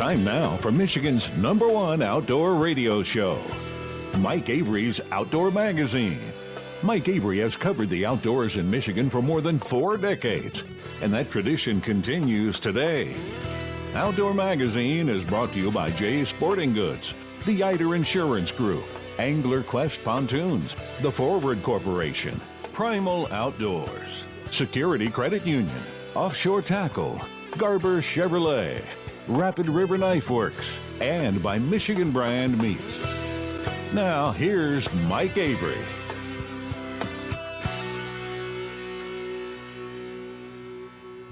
Time now for Michigan's #1 outdoor radio show, Mike Avery's Outdoor Magazine. Mike Avery has covered the outdoors in Michigan for more than 4 decades, and that tradition continues today. Outdoor Magazine is brought to you by Jay's Sporting Goods, the Eider Insurance Group, Angler Quest Pontoons, the Forward Corporation, Primal Outdoors, Security Credit Union, Offshore Tackle, Garber Chevrolet, Rapid River Knife Works, and by Michigan Brand Meats. Now, here's Mike Avery.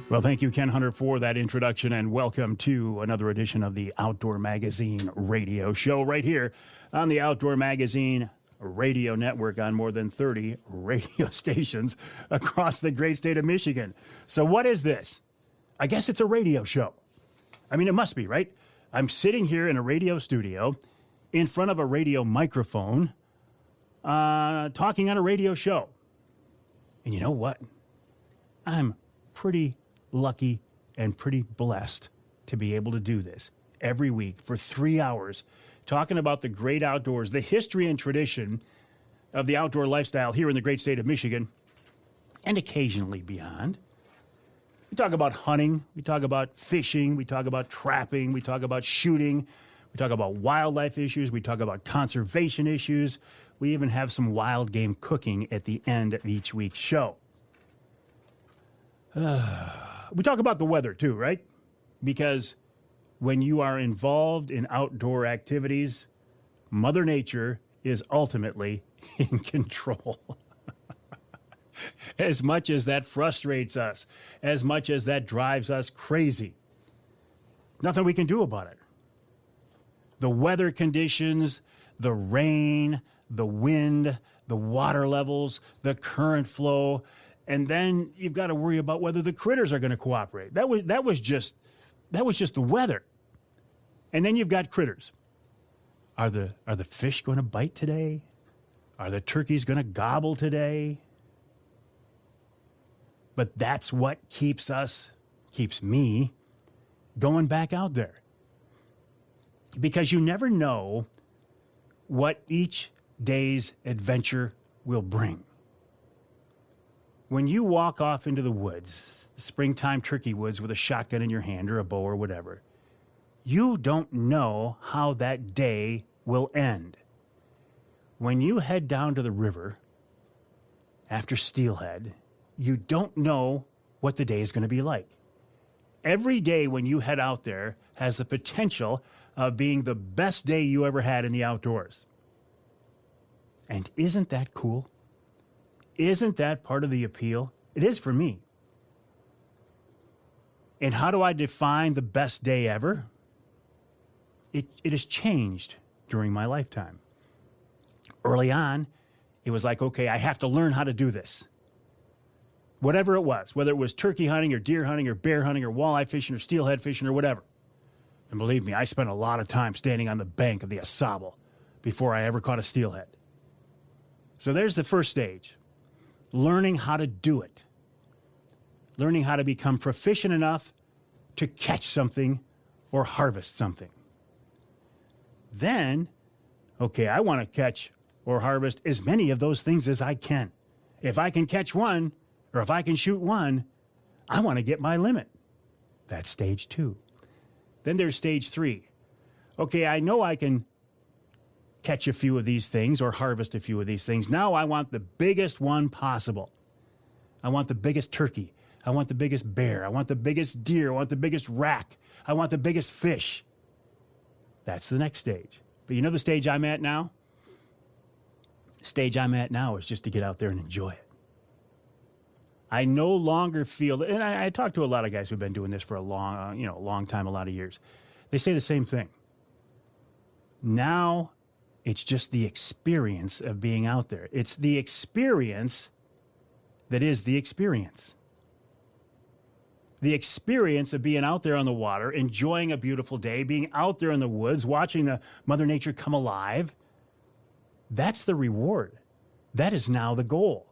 Well, thank you, Ken Hunter, for that introduction, and welcome to another edition of the Outdoor Magazine radio show right here on the Outdoor Magazine radio network on more than 30 radio stations across the great state of Michigan. So what is this? I guess it's a radio show. I mean, it must be, right? I'm sitting here in a radio studio in front of a radio microphone talking on a radio show. And you know what? I'm pretty lucky and pretty blessed to be able to do this every week for 3 hours, talking about the great outdoors, the history and tradition of the outdoor lifestyle here in the great state of Michigan, and occasionally beyond. We talk about hunting, we talk about fishing, we talk about trapping, we talk about shooting, we talk about wildlife issues, we talk about conservation issues. We even have some wild game cooking at the end of each week's show. We talk about the weather too, right? Because when you are involved in outdoor activities, Mother Nature is ultimately in control. As much as that frustrates us, as much as that drives us crazy, nothing we can do about it. The weather conditions, the rain, the wind, the water levels, the current flow, and then you've got to worry about whether the critters are going to cooperate. That was just the weather. And then you've got critters. Are the fish going to bite today? Are the turkeys going to gobble today? But that's what keeps me going back out there. Because you never know what each day's adventure will bring. When you walk off into the woods, the springtime turkey woods with a shotgun in your hand or a bow or whatever, you don't know how that day will end. When you head down to the river after steelhead, you don't know what the day is going to be like. Every day when you head out there has the potential of being the best day you ever had in the outdoors. And isn't that cool? Isn't that part of the appeal? It is for me. And how do I define the best day ever? It has changed during my lifetime. Early on, it was like, okay, I have to learn how to do this. Whatever it was, whether it was turkey hunting or deer hunting or bear hunting or walleye fishing or steelhead fishing or whatever. And believe me, I spent a lot of time standing on the bank of the Asable before I ever caught a steelhead. So there's the first stage, learning how to do it. Learning how to become proficient enough to catch something or harvest something. Then, okay, I want to catch or harvest as many of those things as I can. If I can catch one, or if I can shoot one, I want to get my limit. That's stage 2. Then there's stage 3. Okay, I know I can catch a few of these things or harvest a few of these things. Now I want the biggest one possible. I want the biggest turkey. I want the biggest bear. I want the biggest deer. I want the biggest rack. I want the biggest fish. That's the next stage. But you know the stage I'm at now? The stage I'm at now is just to get out there and enjoy it. I no longer feel, and I talk to a lot of guys who've been doing this for a long time, a lot of years. They say the same thing. Now, it's just the experience of being out there. It's the experience that is the experience. The experience of being out there on the water, enjoying a beautiful day, being out there in the woods, watching the Mother Nature come alive. That's the reward. That is now the goal.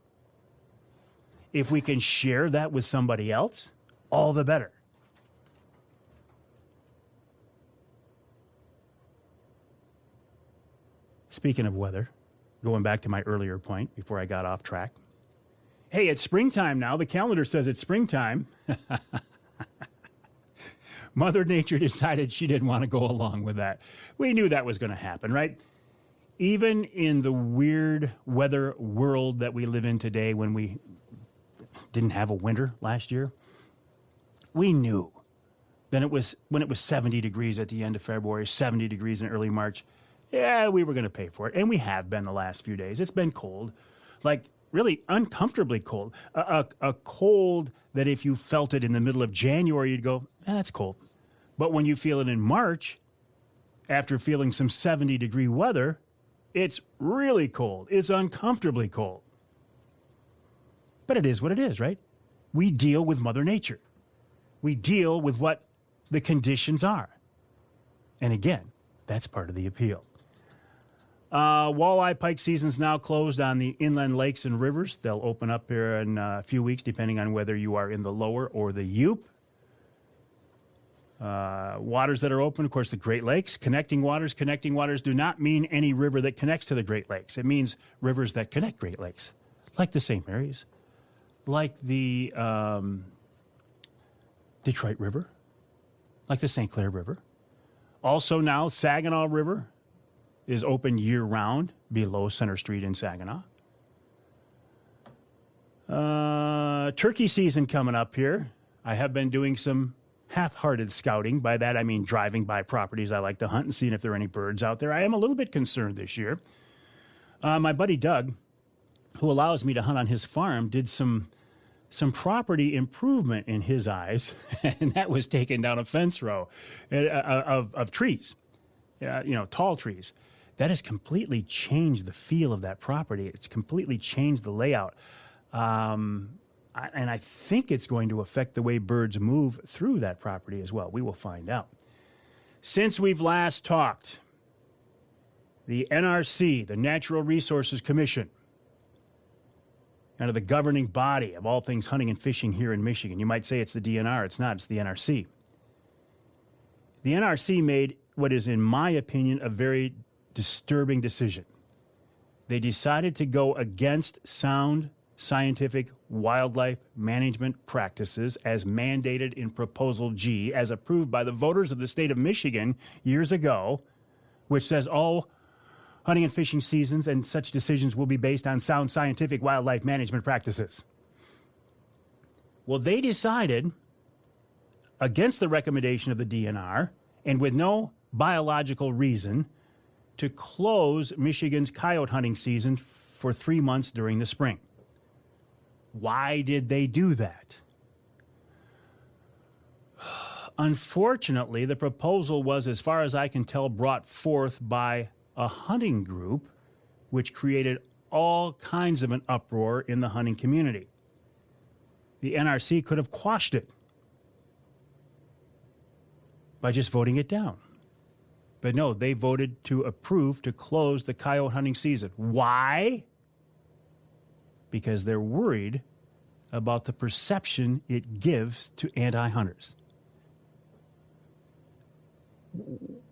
If we can share that with somebody else, all the better. Speaking of weather, going back to my earlier point before I got off track. Hey, it's springtime now. The calendar says it's springtime. Mother Nature decided she didn't want to go along with that. We knew that was going to happen, right? Even in the weird weather world that we live in today, when we didn't have a winter last year, we knew that when it was 70 degrees at the end of February, 70 degrees in early March, yeah, we were going to pay for it. And we have been the last few days. It's been cold, like really uncomfortably cold. A cold that if you felt it in the middle of January, you'd go, that's cold. But when you feel it in March, after feeling some 70-degree weather, it's really cold. It's uncomfortably cold. But it is what it is, right? We deal with Mother Nature. We deal with what the conditions are. And again, that's part of the appeal. Walleye pike season's now closed on the inland lakes and rivers. They'll open up here in a few weeks, depending on whether you are in the lower or the Yup. Waters that are open, of course, the Great Lakes. Connecting waters do not mean any river that connects to the Great Lakes. It means rivers that connect Great Lakes, like the St. Mary's, like the Detroit River, like the St. Clair River. Also now, Saginaw River is open year-round below Center Street in Saginaw. Turkey season coming up here. I have been doing some half-hearted scouting. By that, I mean driving by properties I like to hunt and seeing if there are any birds out there. I am a little bit concerned this year. My buddy Doug, who allows me to hunt on his farm, did some property improvement in his eyes, and that was taking down a fence row of trees, tall trees. That has completely changed the feel of that property. It's completely changed the layout. And I think it's going to affect the way birds move through that property as well. We will find out. Since we've last talked, the NRC, the Natural Resources Commission, kind of the governing body of all things hunting and fishing here in Michigan. You might say it's the DNR. It's not. It's the NRC. The NRC made what is, in my opinion, a very disturbing decision. They decided to go against sound scientific wildlife management practices as mandated in Proposal G, as approved by the voters of the state of Michigan years ago, which says all hunting and fishing seasons and such decisions will be based on sound scientific wildlife management practices. Well, they decided, against the recommendation of the DNR and with no biological reason, to close Michigan's coyote hunting season for 3 months during the spring. Why did they do that? Unfortunately, the proposal was, as far as I can tell, brought forth by a hunting group, which created all kinds of an uproar in the hunting community. The NRC could have quashed it by just voting it down. But no, they voted to approve to close the coyote hunting season. Why? Because they're worried about the perception it gives to anti-hunters.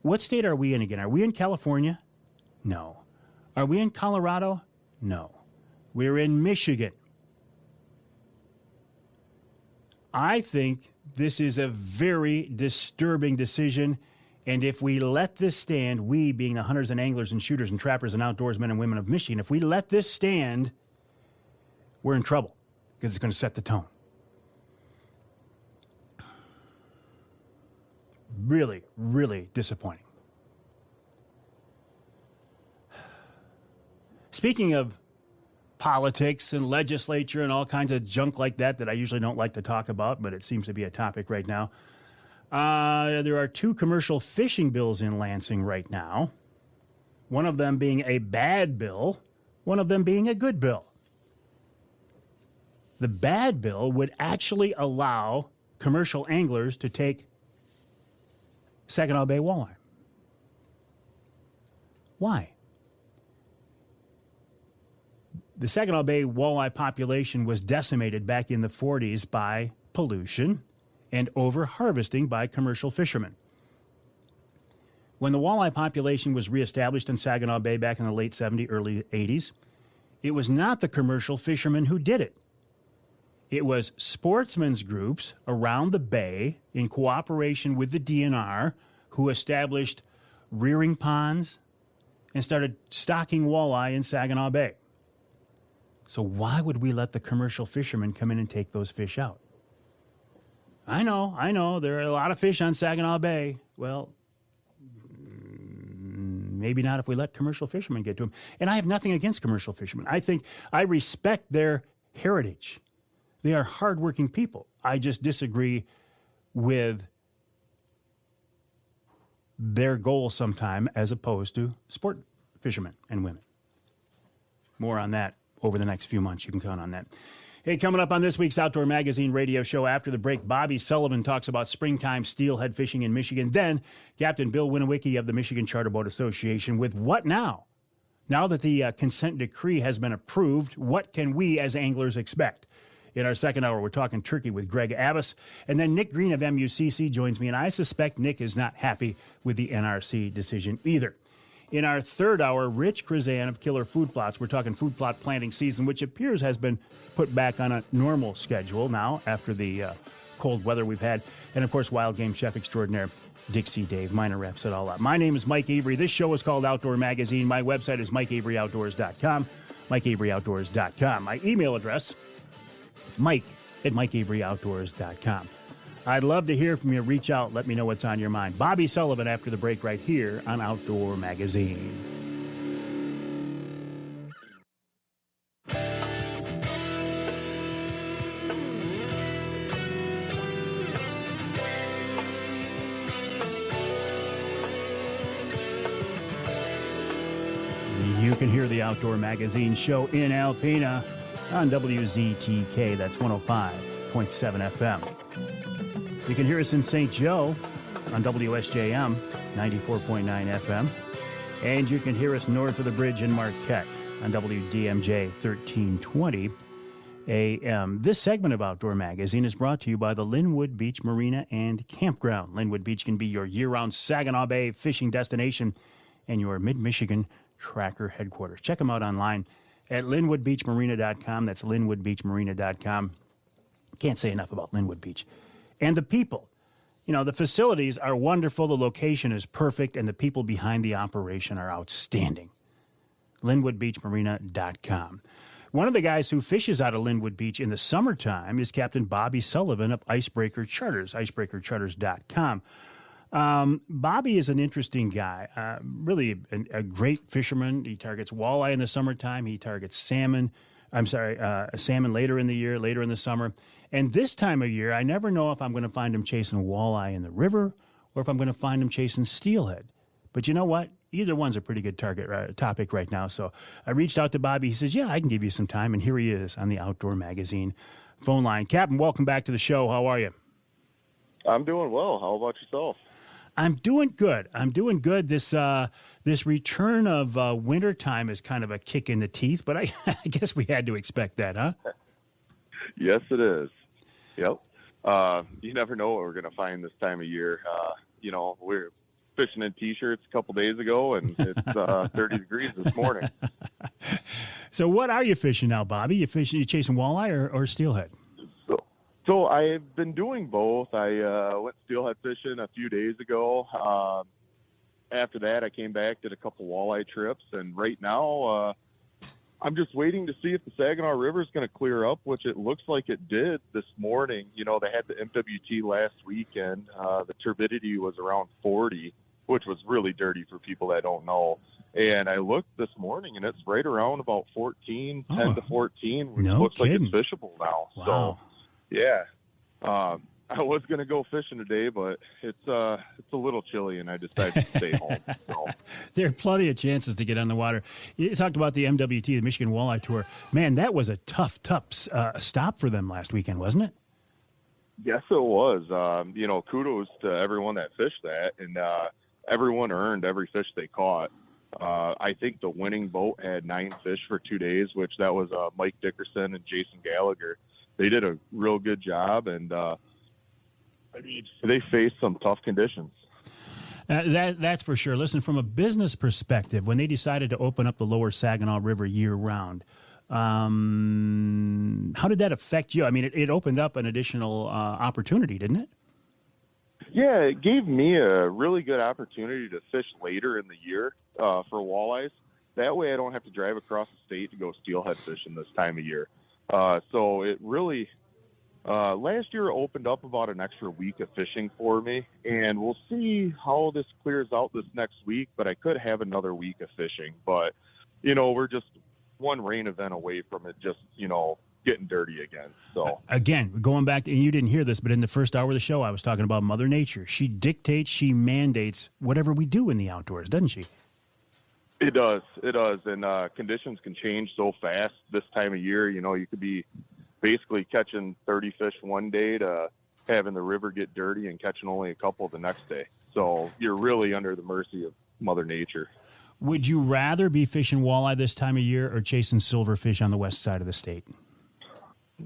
What state are we in again? Are we in California? No. Are we in Colorado? No. We're in Michigan. I think this is a very disturbing decision. And if we let this stand, we being the hunters and anglers and shooters and trappers and outdoorsmen and women of Michigan, if we let this stand, we're in trouble because it's going to set the tone. Really, really disappointing. Speaking of politics and legislature and all kinds of junk like that I usually don't like to talk about, but it seems to be a topic right now. There are 2 commercial fishing bills in Lansing right now, one of them being a bad bill, one of them being a good bill. The bad bill would actually allow commercial anglers to take Saginaw Bay walleye. Why? The Saginaw Bay walleye population was decimated back in the 40s by pollution and over-harvesting by commercial fishermen. When the walleye population was reestablished in Saginaw Bay back in the late 70s, early 80s, it was not the commercial fishermen who did it. It was sportsmen's groups around the bay in cooperation with the DNR who established rearing ponds and started stocking walleye in Saginaw Bay. So why would we let the commercial fishermen come in and take those fish out? I know, there are a lot of fish on Saginaw Bay. Well, maybe not if we let commercial fishermen get to them. And I have nothing against commercial fishermen. I respect their heritage. They are hardworking people. I just disagree with their goal sometime as opposed to sport fishermen and women. More on that over the next few months. You can count on that. Hey, coming up on this week's Outdoor Magazine radio show after the break, Bobby Sullivan talks about springtime steelhead fishing in Michigan. Then Captain Bill Winowicki of the Michigan Charter Boat Association with what now? Now that the consent decree has been approved, what can we as anglers expect? In our second hour, we're talking turkey with Greg Abbas. And then Nick Green of MUCC joins me, and I suspect Nick is not happy with the NRC decision either. In our third hour, Rich Chrzan of Killer Food Plots. We're talking food plot planting season, which appears has been put back on a normal schedule now after the cold weather we've had. And, of course, wild game chef extraordinaire Dixie Dave Minar wraps it all up. My name is Mike Avery. This show is called Outdoor Magazine. My website is MikeAveryOutdoors.com, MikeAveryOutdoors.com. My email address, Mike@MikeAveryOutdoors.com. I'd love to hear from you. Reach out. Let me know what's on your mind. Bobby Sullivan after the break right here on Outdoor Magazine. You can hear the Outdoor Magazine show in Alpena on WZTK. That's 105.7 FM. You can hear us in St. Joe on WSJM 94.9 FM. And you can hear us north of the bridge in Marquette on WDMJ 1320 AM. This segment of Outdoor Magazine is brought to you by the Linwood Beach Marina and Campground. Linwood Beach can be your year-round Saginaw Bay fishing destination and your mid-Michigan tracker headquarters. Check them out online at linwoodbeachmarina.com. That's linwoodbeachmarina.com. Can't say enough about Linwood Beach. And the people. You know, the facilities are wonderful, the location is perfect, and the people behind the operation are outstanding. linwoodbeachmarina.com. One of the guys who fishes out of Linwood Beach in the summertime is Captain Bobby Sullivan of Icebreaker Charters, icebreakercharters.com. Bobby is an interesting guy, really a great fisherman. He targets walleye in the summertime. He targets salmon later in the year, later in the summer. And this time of year, I never know if I'm going to find him chasing walleye in the river or if I'm going to find him chasing steelhead. But you know what? Either one's a pretty good topic right now. So I reached out to Bobby. He says, yeah, I can give you some time. And here he is on the Outdoor Magazine phone line. Captain, welcome back to the show. How are you? I'm doing well. How about yourself? I'm doing good. This return of winter time is kind of a kick in the teeth, but I guess we had to expect that, huh? Yes, it is. Yep. You never know what we're going to find this time of year. We're fishing in T-shirts a couple days ago, and it's 30 degrees this morning. So what are you fishing now, Bobby? You chasing walleye or steelhead? So I've been doing both. I went steelhead fishing a few days ago. After that, I came back, did a couple walleye trips, and right now I'm just waiting to see if the Saginaw River is going to clear up, which it looks like it did this morning. You know, they had the MWT last weekend. The turbidity was around 40, which was really dirty for people that don't know. And I looked this morning, and it's right around about 10 to 14, which looks kidding. like it's fishable now. Wow. So, yeah. I was going to go fishing today, but it's a little chilly, and I decided to stay home. So. There are plenty of chances to get on the water. You talked about the MWT, the Michigan Walleye Tour. Man, that was a tough stop for them last weekend, wasn't it? Yes, it was. Kudos to everyone that fished that, and everyone earned every fish they caught. I think the winning boat had 9 fish for 2 days, which that was Mike Dickerson and Jason Gallagher. They did a real good job, and they faced some tough conditions. That's for sure. Listen, from a business perspective, when they decided to open up the lower Saginaw River year-round, how did that affect you? I mean, it opened up an additional opportunity, didn't it? Yeah, it gave me a really good opportunity to fish later in the year for walleyes. That way I don't have to drive across the state to go steelhead fishing this time of year. So it really, last year opened up about an extra week of fishing for me, and we'll see how this clears out this next week, but I could have another week of fishing. But, we're just one rain event away from it just, getting dirty again. So again, going back to, and you didn't hear this, but in the first hour of the show, I was talking about Mother Nature. She dictates, she mandates whatever we do in the outdoors, doesn't she? It does. And conditions can change so fast this time of year. You could be basically catching 30 fish one day to having the river get dirty and catching only a couple the next day. So you're really under the mercy of Mother Nature. Would you rather be fishing walleye this time of year or chasing silverfish on the west side of the state?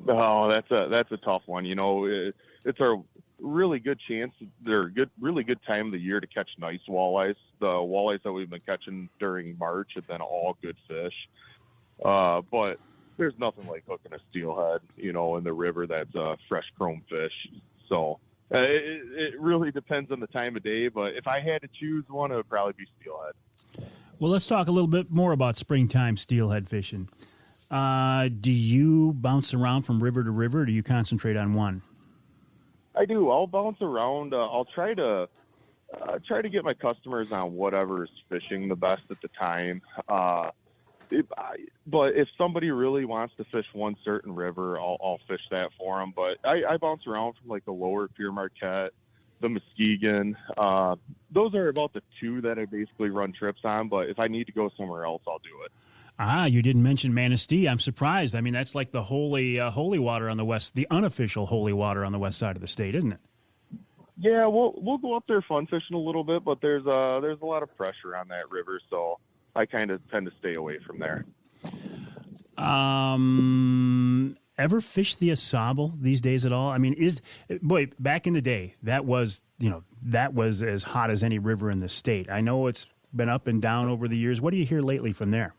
Oh, that's a tough one. It's a really good chance. They're really good time of the year to catch nice walleyes. The walleyes that we've been catching during March have been all good fish. But there's nothing like hooking a steelhead, in the river that's a fresh chrome fish. So it really depends on the time of day. But if I had to choose one, it would probably be steelhead. Well, let's talk a little bit more about springtime steelhead fishing. Do you bounce around from river to river, or do you concentrate on one? I do. I'll bounce around. I'll try to get my customers on whatever's fishing the best at the time. But if somebody really wants to fish one certain river, I'll fish that for them. But I bounce around from like the lower Pierre Marquette, the Muskegon. Those are about the two that I basically run trips on. But if I need to go somewhere else, I'll do it. You didn't mention Manistee. I'm surprised. I mean, that's like the holy water on the west, the unofficial holy water on the west side of the state, isn't it? Yeah, we'll go up there fun fishing a little bit, but there's a lot of pressure on that river, so I kind of tend to stay away from there. Ever fish the Asable these days at all? I mean, back in the day, that was as hot as any river in the state. I know it's been up and down over the years. What do you hear lately from there?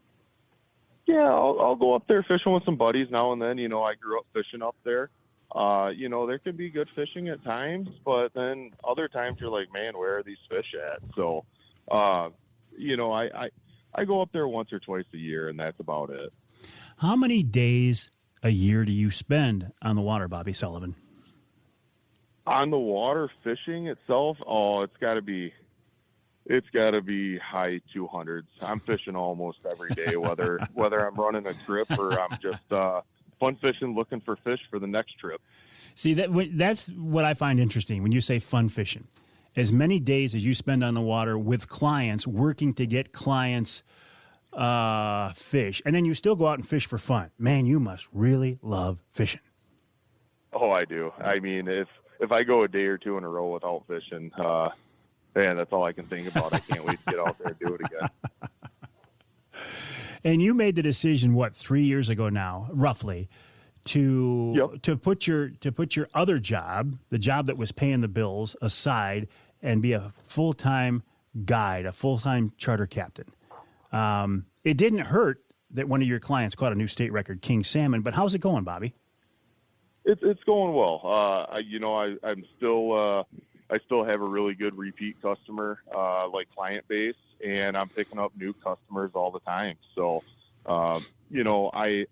Yeah, I'll go up there fishing with some buddies now and then. I grew up fishing up there. There can be good fishing at times, but then other times you're like, man, where are these fish at? So, I go up there once or twice a year, and that's about it. How many days a year do you spend on the water, Bobby Sullivan? On the water fishing itself, it's got to be high 200s. I'm fishing almost every day, whether I'm running a trip or I'm just fun fishing, looking for fish for the next trip. See, that's what I find interesting when you say fun fishing. As many days as you spend on the water with clients, working to get clients fish, and then you still go out and fish for fun. Man, you must really love fishing. Oh, I do. I mean, if I go a day or two in a row without fishing, man, that's all I can think about. I can't wait to get out there and do it again. And you made the decision, 3 years ago now, roughly, to put your other job, the job that was paying the bills, aside and be a full-time guide, a full-time charter captain. It didn't hurt that one of your clients caught a new state record, king salmon, but how's it going, Bobby? It's going well. I'm still I still have a really good repeat customer client base, and I'm picking up new customers all the time. So, I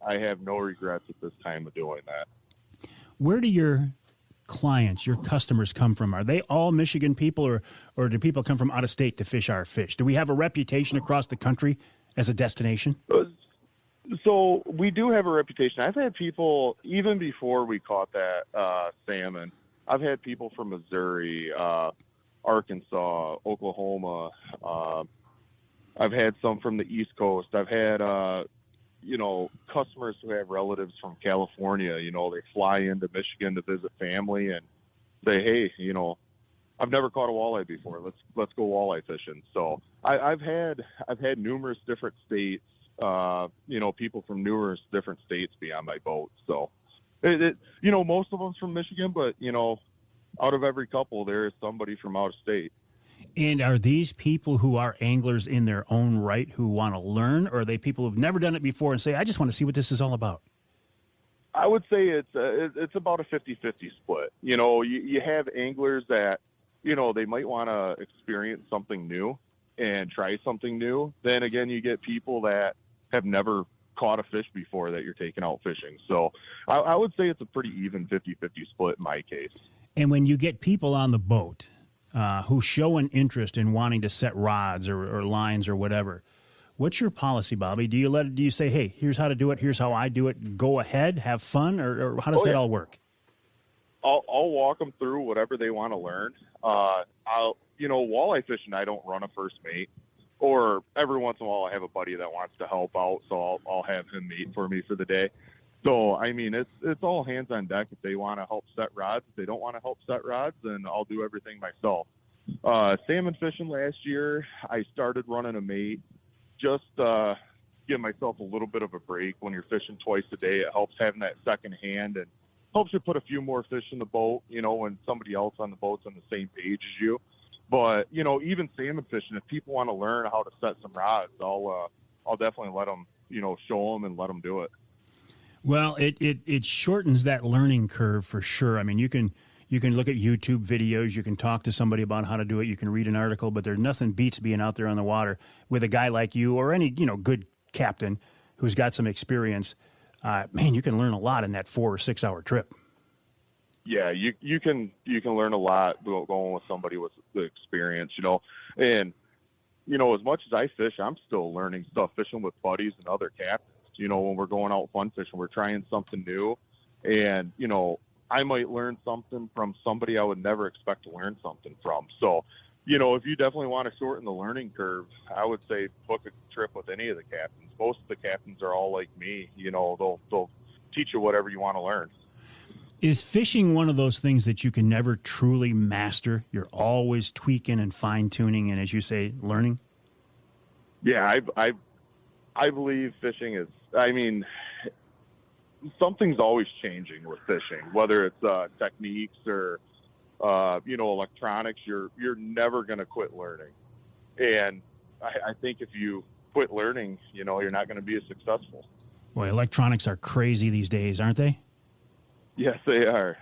have no regrets at this time of doing that. Where do your clients, your customers come from? Are they all Michigan people, or do people come from out of state to fish our fish? Do we have a reputation across the country as a destination? So we do have a reputation. I've had people, even before we caught that salmon, I've had people from Missouri, Arkansas, Oklahoma. I've had some from the East Coast. I've had, customers who have relatives from California. They fly into Michigan to visit family and say, hey, I've never caught a walleye before. Let's go walleye fishing. So I've had numerous different states, people from numerous different states be on my boat. So, most of them's from Michigan, but, out of every couple, there is somebody from out of state. And are these people who are anglers in their own right who want to learn, or are they people who've never done it before and say, I just want to see what this is all about? I would say it's about a 50-50 split. You have anglers that, they might want to experience something new and try something new. Then again, you get people that have never caught a fish before that you're taking out fishing. So I would say it's a pretty even 50-50 split in my case. And when you get people on the boat who show an interest in wanting to set rods or lines or whatever, what's your policy, Bobby? Do you say, hey, here's how to do it, here's how I do it, go ahead, have fun, or how does that all work? I'll walk them through whatever they want to learn. Walleye fishing, I don't run a first mate, or every once in a while I have a buddy that wants to help out, so I'll have him mate for me for the day. So, I mean, it's all hands on deck. If they want to help set rods, if they don't want to help set rods, then I'll do everything myself. Salmon fishing last year, I started running a mate, just give myself a little bit of a break. When you're fishing twice a day, it helps having that second hand and helps you put a few more fish in the boat, when somebody else on the boat's on the same page as you. But, even salmon fishing, if people want to learn how to set some rods, I'll definitely let them, show them and let them do it. Well, it shortens that learning curve for sure. I mean, you can look at YouTube videos, you can talk to somebody about how to do it, you can read an article, but there's nothing beats being out there on the water with a guy like you or any, good captain who's got some experience. Man, you can learn a lot in that 4 or 6 hour trip. Yeah, you can learn a lot going with somebody with the experience, and, as much as I fish, I'm still learning stuff fishing with buddies and other captains. When we're going out fun fishing, we're trying something new, and, I might learn something from somebody I would never expect to learn something from. So, if you definitely want to shorten the learning curve, I would say book a trip with any of the captains. Most of the captains are all like me. They'll teach you whatever you want to learn. Is fishing one of those things that you can never truly master? You're always tweaking and fine-tuning and, as you say, learning? Yeah, I believe fishing is, something's always changing with fishing, whether it's techniques or, electronics. You're never going to quit learning. And I think if you quit learning, you're not going to be as successful. Boy, electronics are crazy these days, aren't they? Yes, they are.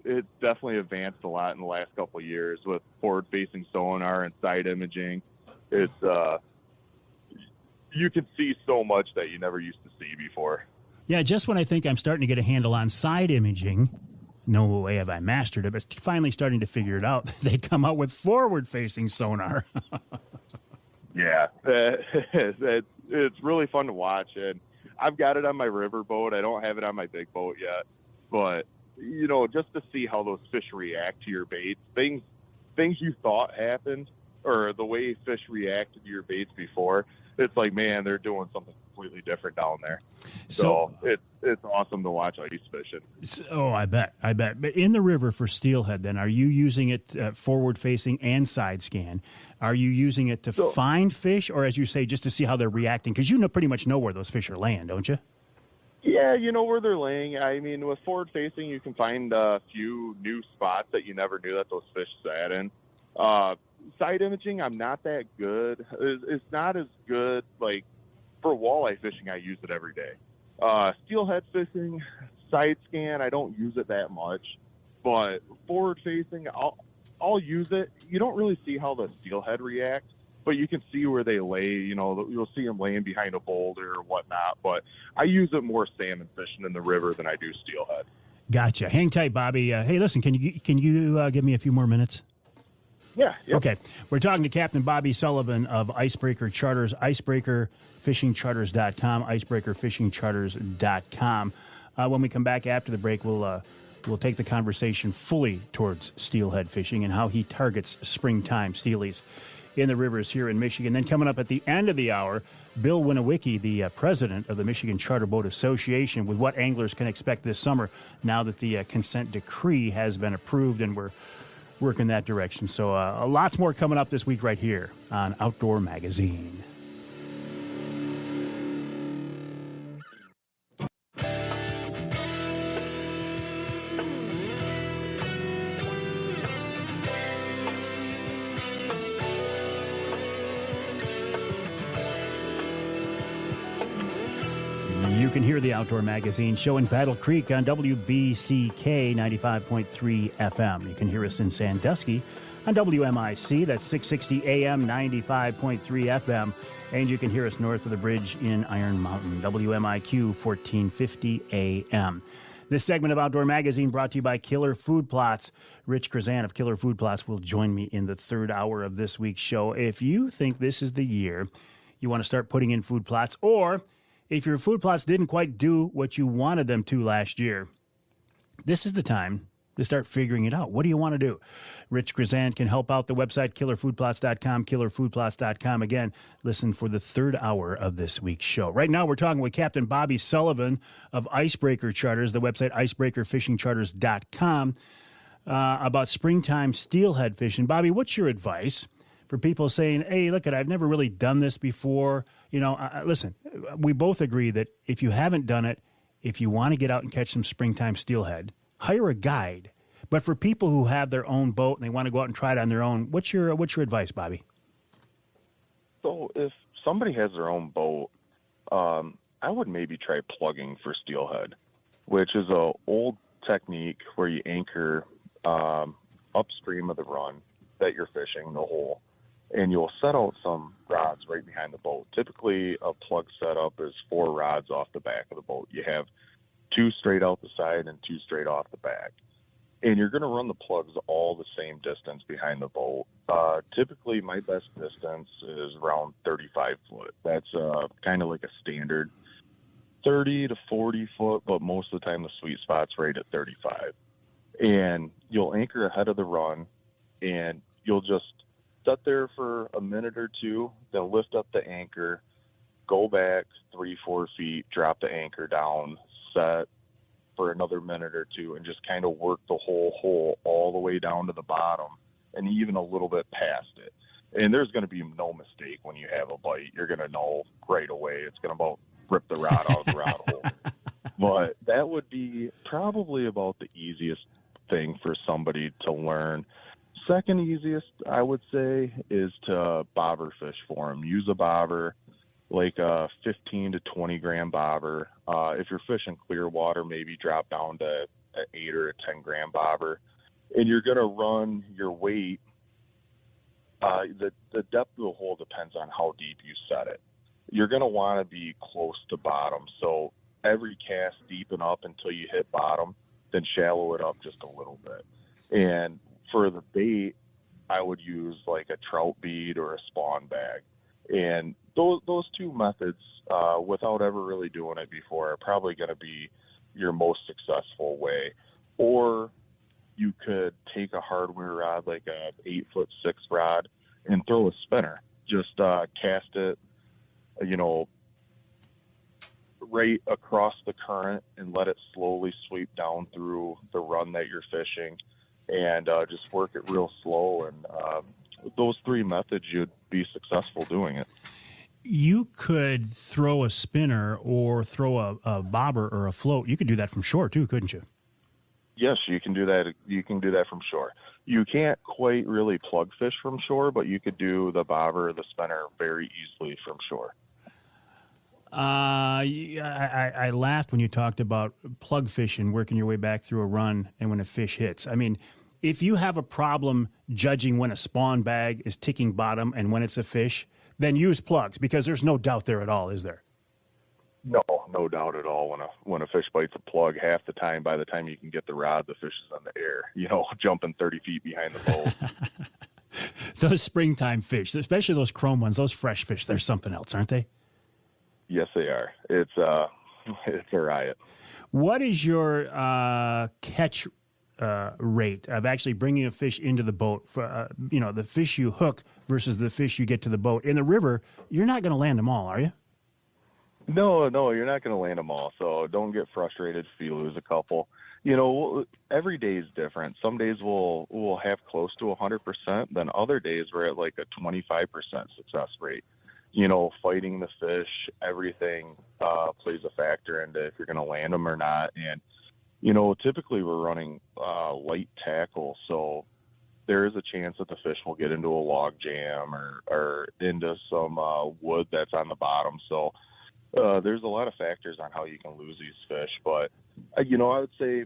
It's definitely advanced a lot in the last couple of years with forward-facing sonar and side imaging. It's you can see so much that you never used to see before. Yeah, just when I think I'm starting to get a handle on side imaging, no way have I mastered it, but finally starting to figure it out, they come out with forward-facing sonar. Yeah, it's really fun to watch, and I've got it on my river boat. I don't have it on my big boat yet, but just to see how those fish react to your baits, things you thought happened, or the way fish reacted to your baits before, it's like, man, they're doing something completely different down there. So it's awesome to watch ice fishing. Oh, I bet. But in the river for steelhead, then, are you using it forward facing and side scan? Are you using it to find fish, or, as you say, just to see how they're reacting? Because pretty much know where those fish are laying, don't you? Yeah, you know where they're laying. With forward facing, you can find a few new spots that you never knew that those fish sat in. Side imaging, I'm not that good. It's not as good, like, for walleye fishing, I use it every day. Steelhead fishing, side scan, I don't use it that much. But forward facing, I'll use it. You don't really see how the steelhead react, but you can see where they lay. You'll see them laying behind a boulder or whatnot. But I use it more salmon fishing in the river than I do steelhead. Gotcha. Hang tight, Bobby. Hey, listen, can you give me a few more minutes? Yeah. Yep. Okay. We're talking to Captain Bobby Sullivan of Icebreaker Charters, icebreakerfishingcharters.com, icebreakerfishingcharters.com. When we come back after the break, we'll take the conversation fully towards steelhead fishing and how he targets springtime steelies in the rivers here in Michigan. Then coming up at the end of the hour, Bill Winowicki, the president of the Michigan Charter Boat Association, with what anglers can expect this summer now that the consent decree has been approved and we're working that direction. So lots more coming up this week right here on Outdoor Magazine. You can hear the Outdoor Magazine show in Battle Creek on WBCK 95.3 FM. You can hear us in Sandusky on WMIC, that's 660 AM, 95.3 FM. And you can hear us north of the bridge in Iron Mountain, WMIQ 1450 AM. This segment of Outdoor Magazine brought to you by Killer Food Plots. Rich Chrzan of Killer Food Plots will join me in the third hour of this week's show. If you think this is the year you want to start putting in food plots, or if your food plots didn't quite do what you wanted them to last year, this is the time to start figuring it out. What do you want to do? Rich Chrzan can help out. The website, killerfoodplots.com, killerfoodplots.com. Again, listen for the third hour of this week's show. Right now, we're talking with Captain Bobby Sullivan of Icebreaker Charters, the website, icebreakerfishingcharters.com, about springtime steelhead fishing. Bobby, what's your advice for people saying, hey, look, I've never really done this before? You know, listen, we both agree that if you haven't done it, if you want to get out and catch some springtime steelhead, hire a guide. But for people who have their own boat and they want to go out and try it on their own, what's your advice, Bobby? So if somebody has their own boat, I would maybe try plugging for steelhead, which is a old technique where you anchor upstream of the run that you're fishing, the hole, and you'll set out some rods right behind the boat. Typically, a plug setup is 4 rods off the back of the boat. You have 2 straight out the side and 2 straight off the back. And you're going to run the plugs all the same distance behind the boat. Typically, my best distance is around 35 foot. That's kind of like a standard 30 to 40 foot, but most of the time the sweet spot's right at 35. And you'll anchor ahead of the run, and you'll just sit there for a minute or two, then lift up the anchor, go back 3-4 feet, drop the anchor down, set for another minute or two, and just kind of work the whole hole all the way down to the bottom and even a little bit past it. And there's going to be no mistake when you have a bite. You're going to know right away. It's going to about rip the rod out of the rod hole. But that would be probably about the easiest thing for somebody to learn. Second easiest, I would say, is to bobber fish for them. Use a bobber, like a 15 to 20 gram bobber. If you're fishing clear water, maybe drop down to an 8 or a 10 gram bobber. And you're going to run your weight. The depth of the hole depends on how deep you set it. You're going to want to be close to bottom. So every cast deepen up until you hit bottom, then shallow it up just a little bit. And for the bait, I would use like a trout bead or a spawn bag. And those two methods, without ever really doing it before, are probably going to be your most successful way. Or you could take a hardware rod, like a 8'6" rod, and throw a spinner. Just cast it, right across the current and let it slowly sweep down through the run that you're fishing, and just work it real slow. And those 3 methods, you'd be successful doing it. You could throw a spinner or throw a bobber or a float. You could do that from shore too, couldn't you? Yes, you can do that. You can do that from shore. You can't quite really plug fish from shore, but you could do the bobber or the spinner very easily from shore. I laughed when you talked about plug fishing, working your way back through a run, and when a fish hits. I mean, if you have a problem judging when a spawn bag is ticking bottom and when it's a fish, then use plugs, because there's no doubt there at all, is there? No doubt at all. When a fish bites a plug, half the time, by the time you can get the rod, the fish is in the air, jumping 30 feet behind the boat. Those springtime fish, especially those chrome ones, those fresh fish, they're something else, aren't they? Yes, they are. It's a riot. What is your catch rate of actually bringing a fish into the boat? For the fish you hook versus the fish you get to the boat. In the river, you're not going to land them all, are you? No, you're not going to land them all. So don't get frustrated if you lose a couple. Every day is different. Some days we'll have close to 100%. Then other days we're at like a 25% success rate. Fighting the fish, everything plays a factor into if you're going to land them or not. And, typically we're running light tackle. So there is a chance that the fish will get into a log jam or into some wood that's on the bottom. So There's a lot of factors on how you can lose these fish, but I would say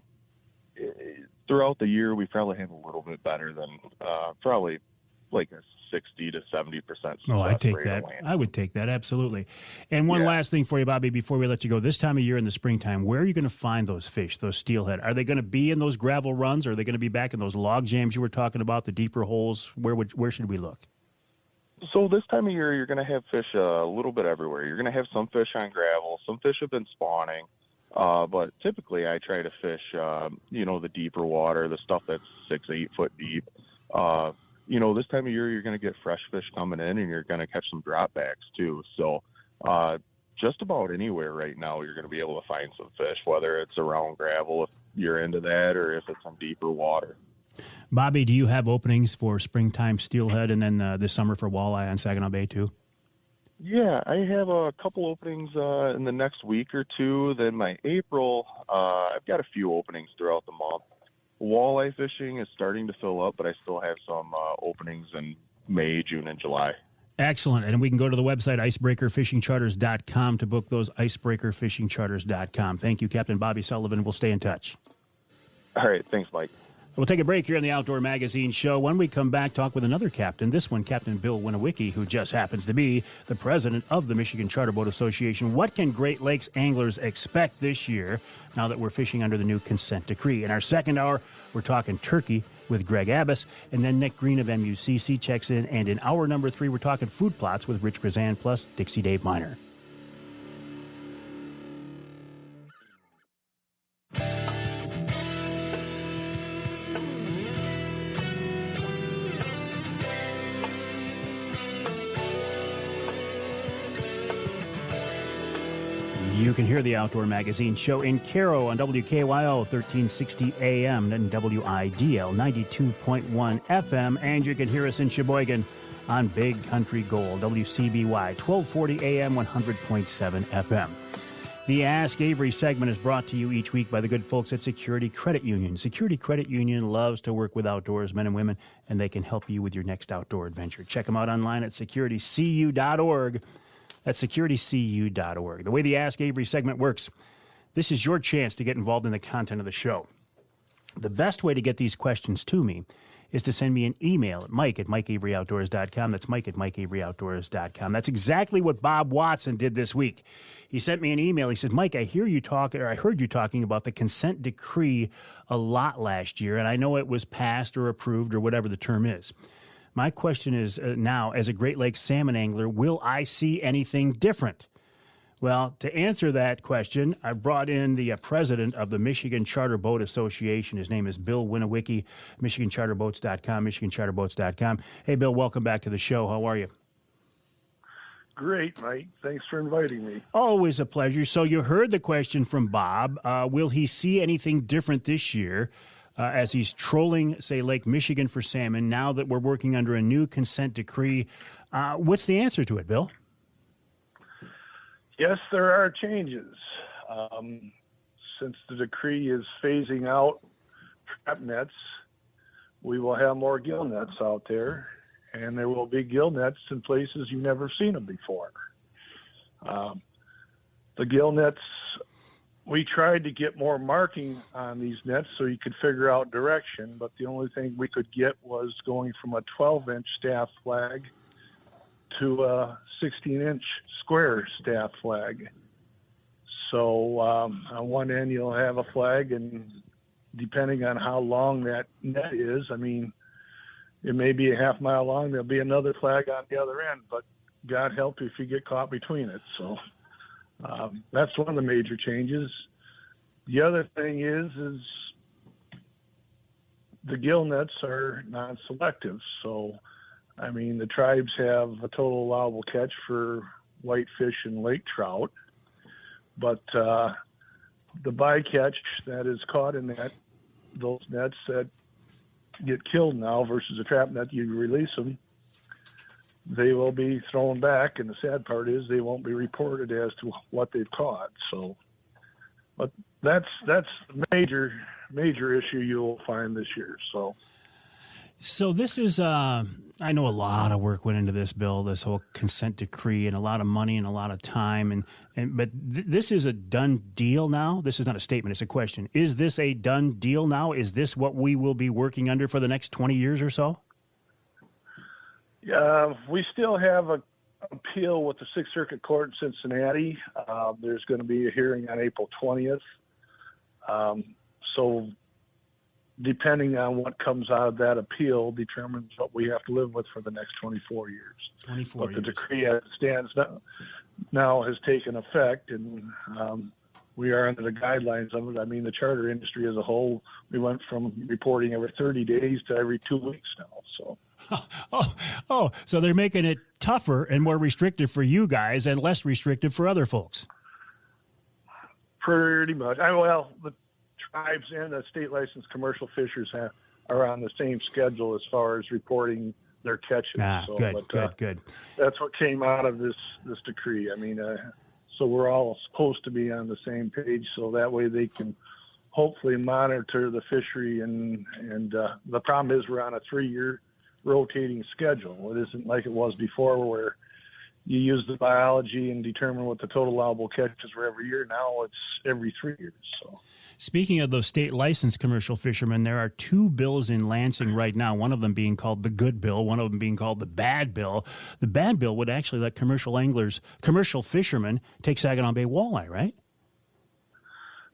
throughout the year we probably have a little bit better than probably like a 60 to 70% success Oh, I take rate that. of land. I would take that, absolutely. And one Yeah. last thing for you, Bobby, before we let you go. This time of year in the springtime, where are you going to find those fish, those steelhead? Are they going to be in those gravel runs? Or are they going to be back in those log jams you were talking about, the deeper holes? Where should we look? So this time of year, you're going to have fish a little bit everywhere. You're going to have some fish on gravel. Some fish have been spawning. But typically I try to fish, the deeper water, the stuff that's 6-8 foot deep. This time of year, you're going to get fresh fish coming in and you're going to catch some dropbacks too. So, just about anywhere right now, you're going to be able to find some fish, whether it's around gravel, if you're into that, or if it's on deeper water. Bobby, do you have openings for springtime steelhead and then this summer for walleye on Saginaw Bay too? Yeah, I have a couple openings in the next week or two. Then my April, I've got a few openings throughout the month. Walleye fishing is starting to fill up, but I still have some openings in May, June, and July. Excellent. And we can go to the website, icebreakerfishingcharters.com, to book those, icebreakerfishingcharters.com. Thank you, Captain Bobby Sullivan. We'll stay in touch. All right, thanks, Mike. We'll take a break here on the Outdoor Magazine show. When we come back, talk with another captain, this one, Captain Bill Winowicki, who just happens to be the president of the Michigan Charter Boat Association. What can Great Lakes anglers expect this year now that we're fishing under the new consent decree? In our second hour, we're talking turkey with Greg Abbas, and then Nick Green of MUCC checks in. And in hour number 3, we're talking food plots with Rich Chrzan plus Dixie Dave Minar. You can hear the Outdoor Magazine show in Caro on WKYO 1360 AM and WIDL 92.1 FM. And you can hear us in Sheboygan on Big Country Gold, WCBY 1240 AM 100.7 FM. The Ask Avery segment is brought to you each week by the good folks at Security Credit Union. Security Credit Union loves to work with outdoors men and women, and they can help you with your next outdoor adventure. Check them out online at securitycu.org. That's securitycu.org. The way the Ask Avery segment works, this is your chance to get involved in the content of the show. The best way to get these questions to me is to send me an email at mike@mikeaveryoutdoors.com. That's mike@mikeaveryoutdoors.com. That's exactly what Bob Watson did this week. He sent me an email. He said, Mike, I heard you talking about the consent decree a lot last year, and I know it was passed or approved or whatever the term is. My question is now, as a Great Lakes salmon angler, will I see anything different? Well, to answer that question, I brought in the president of the Michigan Charter Boat Association. His name is Bill Winowicki, MichiganCharterBoats.com, MichiganCharterBoats.com. Hey, Bill, welcome back to the show. How are you? Great, Mike. Thanks for inviting me. Always a pleasure. So you heard the question from Bob. Will he see anything different this year as he's trolling, say, Lake Michigan for salmon, now that we're working under a new consent decree? What's the answer to it, Bill? Yes, there are changes. Since the decree is phasing out trap nets, we will have more gill nets out there, and there will be gill nets in places you've never seen them before. The gill nets, we tried to get more marking on these nets so you could figure out direction, but the only thing we could get was going from a 12-inch staff flag to a 16-inch square staff flag. So on one end you'll have a flag, and depending on how long that net is, I mean, it may be a half mile long, there'll be another flag on the other end, but God help you if you get caught between it. So that's one of the major changes. The other thing is the gill nets are non-selective. So, I mean, the tribes have a total allowable catch for whitefish and lake trout, but the bycatch that is caught in those nets that get killed now versus a trap net, you release them, they will be thrown back, and the sad part is they won't be reported as to what they've caught. So, but that's the major issue you'll find this year. So, So this is, I know a lot of work went into this bill, this whole consent decree, and a lot of money and a lot of time. But this is a done deal now. This is not a statement; it's a question. Is this a done deal now? Is this what we will be working under for the next 20 years or so? We still have an appeal with the Sixth Circuit Court in Cincinnati. There's going to be a hearing on April 20th. So depending on what comes out of that appeal determines what we have to live with for the next 24 years. 24 years. But the decree as it stands now has taken effect, and we are under the guidelines of it. I mean, the charter industry as a whole, we went from reporting every 30 days to every 2 weeks now. So. So they're making it tougher and more restrictive for you guys and less restrictive for other folks. Pretty much. The tribes and the state licensed commercial fishers are on the same schedule as far as reporting their catches. Good. That's what came out of this decree. I mean, so we're all supposed to be on the same page, so that way they can hopefully monitor the fishery. And the problem is we're on a 3-year rotating schedule. It isn't like it was before where you use the biology and determine what the total allowable catches were every year. Now it's every 3 years. So. Speaking of those state licensed commercial fishermen, there are 2 bills in Lansing right now, one of them being called the good bill, one of them being called the bad bill. The bad bill would actually let commercial fishermen take Saginaw Bay walleye, right?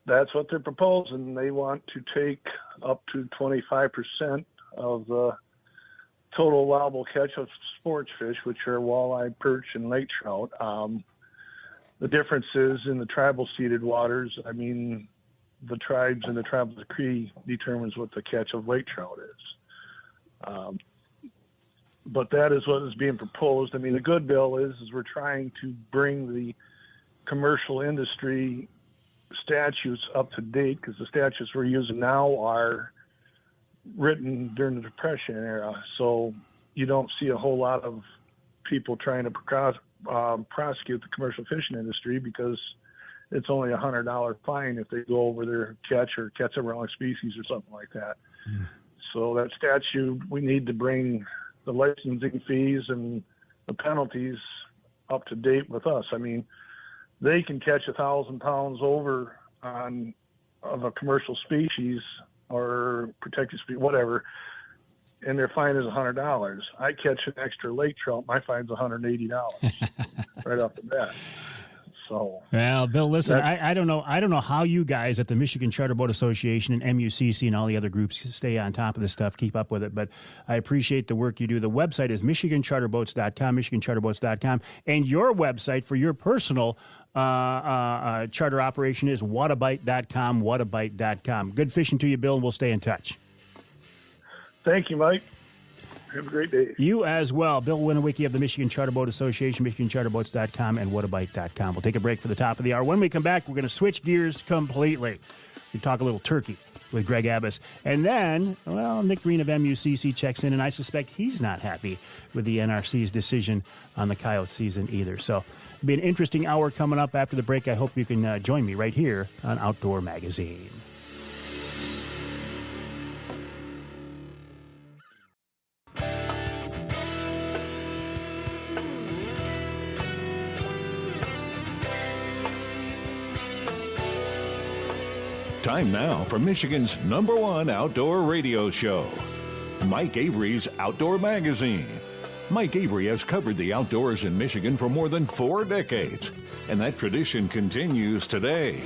That's what they're proposing. They want to take up to 25% of the total allowable catch of sports fish, which are walleye, perch, and lake trout. The difference is in the tribal seeded waters. I mean, the tribes and the tribal decree determines what the catch of lake trout is. But that is what is being proposed. I mean, the good bill is we're trying to bring the commercial industry statutes up to date, because the statutes we're using now are written during the Depression era. So you don't see a whole lot of people trying to prosecute the commercial fishing industry, because it's only $100 fine if they go over their catch or catch a wrong species or something like that. Mm. So that statute, we need to bring the licensing fees and the penalties up to date with us. I mean, they can catch 1,000 pounds over of a commercial species or protected species, whatever, and their fine is $100. I catch an extra lake trout, my fine's $180 right off the bat. So, well, Bill, listen, I don't know how you guys at the Michigan Charter Boat Association and MUCC and all the other groups stay on top of this stuff, keep up with it, but I appreciate the work you do. The website is michigancharterboats.com, michigancharterboats.com, and your website for your personal charter operation is whatabite.com, whatabite.com. Good fishing to you, Bill, and we'll stay in touch. Thank you, Mike. Have a great day. You as well. Bill Winowicki of the Michigan Charter Boat Association, michigancharterboats.com, and whatabite.com. We'll take a break for the top of the hour. When we come back, we're going to switch gears completely. We talk a little turkey with Greg Abbas. And then, Nick Green of MUCC checks in, and I suspect he's not happy with the NRC's decision on the coyote season either. So it'll be an interesting hour coming up after the break. I hope you can join me right here on Outdoor Magazine. Time now for Michigan's #1 outdoor radio show, Mike Avery's Outdoor Magazine. Mike Avery has covered the outdoors in Michigan for more than 4 decades, and that tradition continues today.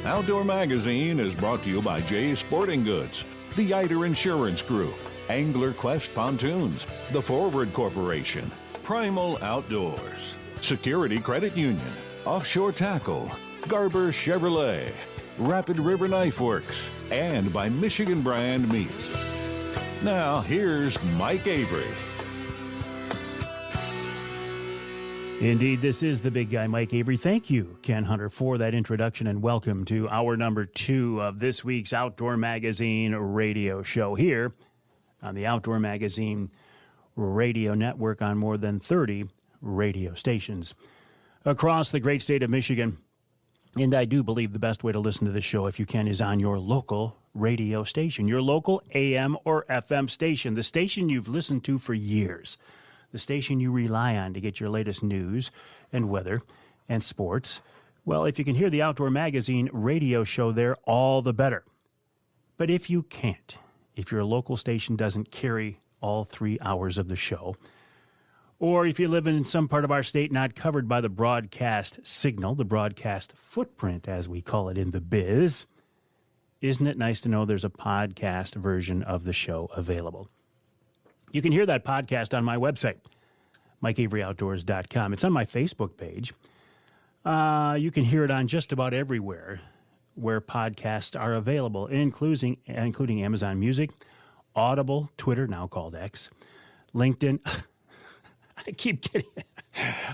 Outdoor Magazine is brought to you by Jay's Sporting Goods, the Eider Insurance Group, Angler Quest Pontoons, the Forward Corporation, Primal Outdoors, Security Credit Union, Offshore Tackle, Garber Chevrolet, Rapid River Knife Works, and by Michigan Brand Meats. Now, here's Mike Avery. Indeed, this is the big guy, Mike Avery. Thank you, Ken Hunter, for that introduction, and welcome to hour number 2 of this week's Outdoor Magazine radio show here on the Outdoor Magazine radio network on more than 30 radio stations across the great state of Michigan. And I do believe the best way to listen to this show, if you can, is on your local radio station, your local AM or FM station, the station you've listened to for years, the station you rely on to get your latest news and weather and sports. Well, if you can hear the Outdoor Magazine radio show there, all the better. But if you can't, if your local station doesn't carry all 3 hours of the show, or if you live in some part of our state not covered by the broadcast signal, the broadcast footprint, as we call it in the biz, isn't it nice to know there's a podcast version of the show available? You can hear that podcast on my website, MikeAveryOutdoors.com. It's on my Facebook page. You can hear it on just about everywhere where podcasts are available, including Amazon Music, Audible, Twitter, now called X, LinkedIn.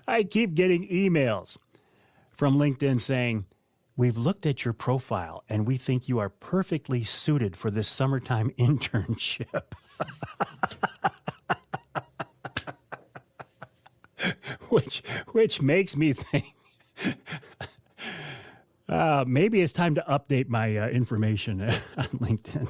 I keep getting emails from LinkedIn saying, "We've looked at your profile and we think you are perfectly suited for this summertime internship." which makes me think maybe it's time to update my information on LinkedIn.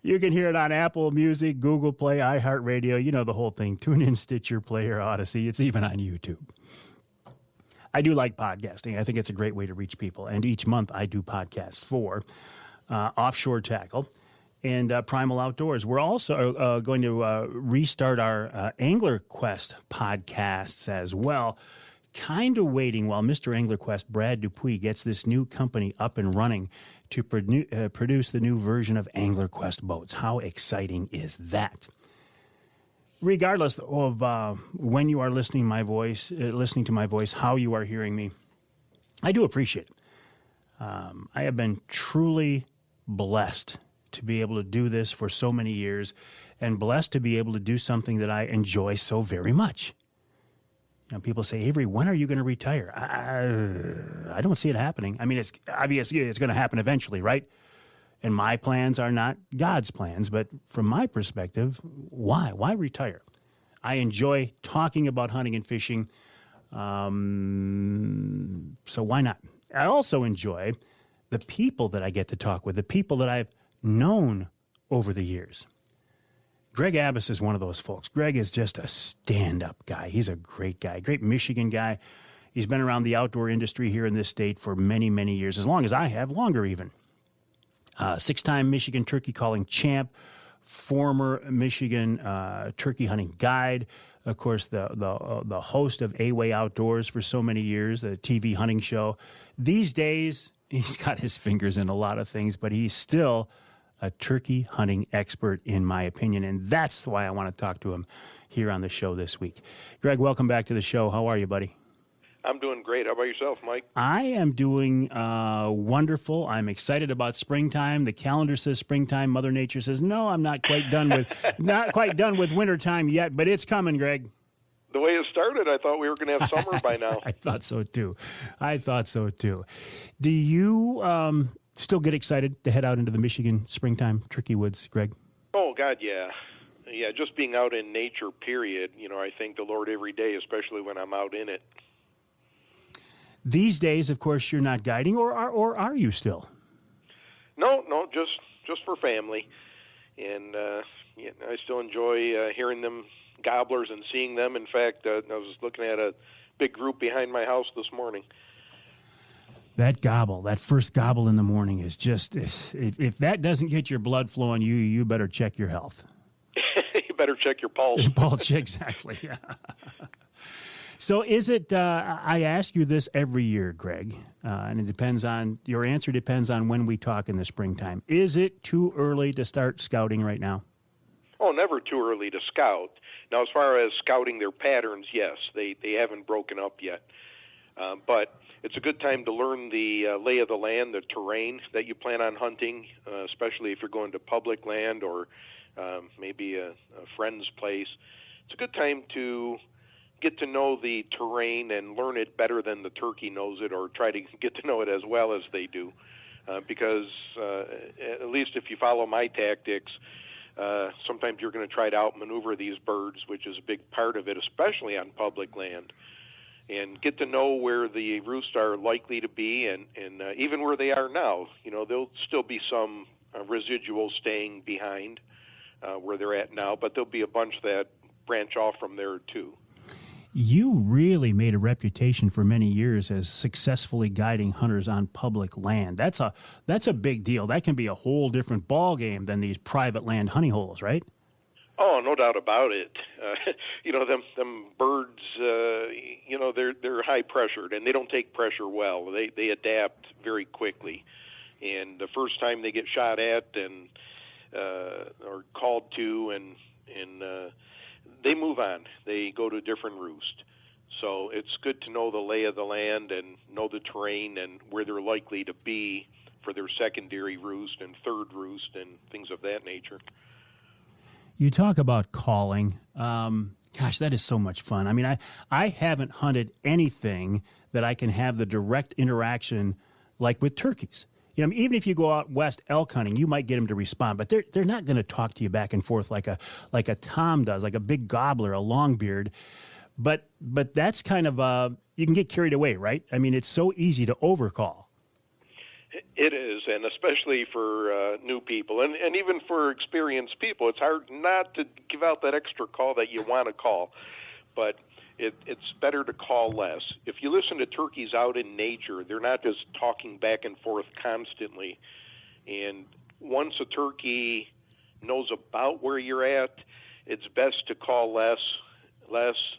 You can hear it on Apple Music, Google Play, iHeartRadio, you know the whole thing. TuneIn, Stitcher, Player, Odyssey. It's even on YouTube. I do like podcasting. I think it's a great way to reach people. And each month I do podcasts for Offshore Tackle and Primal Outdoors. We're also going to restart our Angler Quest podcasts as well. Kind of waiting while Mr. Angler Quest, Brad Dupuis, gets this new company up and running to produce the new version of Angler Quest boats. How exciting is that? Regardless of when you are listening to my voice, how you are hearing me, I do appreciate it. I have been truly blessed to be able to do this for so many years, and blessed to be able to do something that I enjoy so very much. You know, people say, "Avery, when are you going to retire?" I don't see it happening. I mean, it's obviously it's going to happen eventually, right? And my plans are not God's plans, but from my perspective, why? Why retire? I enjoy talking about hunting and fishing, so why not? I also enjoy the people that I get to talk with, the people that I've known over the years. Greg Abbas is one of those folks. Greg is just a stand-up guy. He's a great guy, great Michigan guy. He's been around the outdoor industry here in this state for many, many years, as long as I have, longer even. Six-time Michigan turkey calling champ, former Michigan turkey hunting guide, of course, the host of A-Way Outdoors for so many years, the TV hunting show. These days, he's got his fingers in a lot of things, but he's still a turkey hunting expert, in my opinion, and that's why I want to talk to him here on the show this week. Greg, welcome back to the show. How are you, buddy? I'm doing great. How about yourself, Mike? I am doing wonderful. I'm excited about springtime. The calendar says springtime. Mother Nature says, no, I'm not quite done with wintertime yet, but it's coming, Greg. The way it started, I thought we were going to have summer by now. I thought so, too. Do you still get excited to head out into the Michigan springtime turkey woods, Greg? Oh, God, yeah. Yeah, just being out in nature, period. You know, I thank the Lord every day, especially when I'm out in it. These days, of course, you're not guiding, or are you still? No, just for family. And yeah, I still enjoy hearing them gobblers and seeing them. In fact, I was looking at a big group behind my house this morning. That first gobble in the morning is just, if that doesn't get your blood flowing, you better check your health. You better check your pulse. Pulse, exactly, yeah. So is it, I ask you this every year, Greg, and your answer depends on when we talk in the springtime. Is it too early to start scouting right now? Oh, never too early to scout. Now, as far as scouting their patterns, yes, they haven't broken up yet. But it's a good time to learn the lay of the land, the terrain that you plan on hunting, especially if you're going to public land or maybe a friend's place. It's a good time to get to know the terrain and learn it better than the turkey knows it, or try to get to know it as well as they do. Because at least if you follow my tactics, sometimes you're going to try to outmaneuver these birds, which is a big part of it, especially on public land. and get to know where the roosts are likely to be, and even where they are now. There'll still be some residual staying behind where they're at now, but there'll be a bunch that branch off from there too. You really made a reputation for many years as successfully guiding hunters on public land. That's a big deal. That can be a whole different ball game than these private land honey holes, right? Oh, no doubt about it. Them birds, they're high pressured, and they don't take pressure well. They adapt very quickly. And the first time they get shot at and or called to, and they move on. They go to a different roost. So it's good to know the lay of the land and know the terrain and where they're likely to be for their secondary roost and third roost and things of that nature. You talk about calling. Gosh, that is so much fun. I mean, I haven't hunted anything that I can have the direct interaction like with turkeys. Even if you go out west elk hunting, you might get them to respond, but they're not going to talk to you back and forth like a tom does, like a big gobbler, a longbeard. But that's kind of you can get carried away, right? I mean, it's so easy to overcall. It is, and especially for new people, and even for experienced people, it's hard not to give out that extra call that you want to call, but it's better to call less. If you listen to turkeys out in nature, they're not just talking back and forth constantly, and once a turkey knows about where you're at, it's best to call less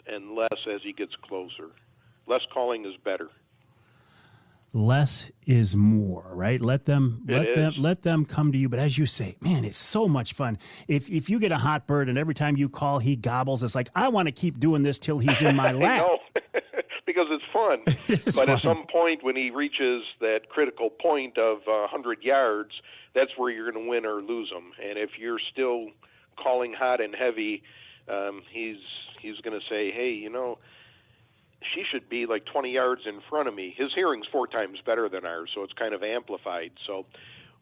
and less as he gets closer. Less calling is better. Less is more, right? Let them come to you. But as you say, man, it's so much fun. If you get a hot bird and every time you call he gobbles, it's like, I want to keep doing this till he's in my lap. No, because it's fun. But fun. At some point when he reaches that critical point of 100 yards, that's where you're going to win or lose him. And if you're still calling hot and heavy, he's going to say, hey, she should be like 20 yards in front of me. His hearing's 4 times better than ours, so it's kind of amplified. So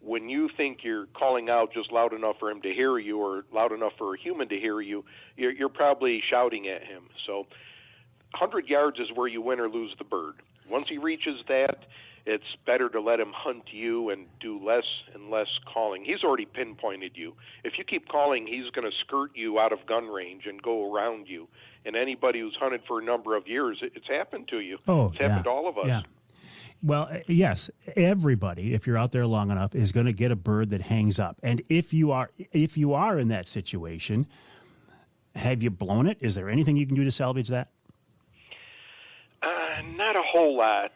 when you think you're calling out just loud enough for him to hear you or loud enough for a human to hear you, you're probably shouting at him. So 100 yards is where you win or lose the bird. Once he reaches that, it's better to let him hunt you and do less and less calling. He's already pinpointed you. If you keep calling, he's going to skirt you out of gun range and go around you. And anybody who's hunted for a number of years, it's happened to you. It's happened to all of us. Yeah. Well, yes, everybody, if you're out there long enough, is going to get a bird that hangs up. And if you are in that situation, have you blown it? Is there anything you can do to salvage that? Not a whole lot.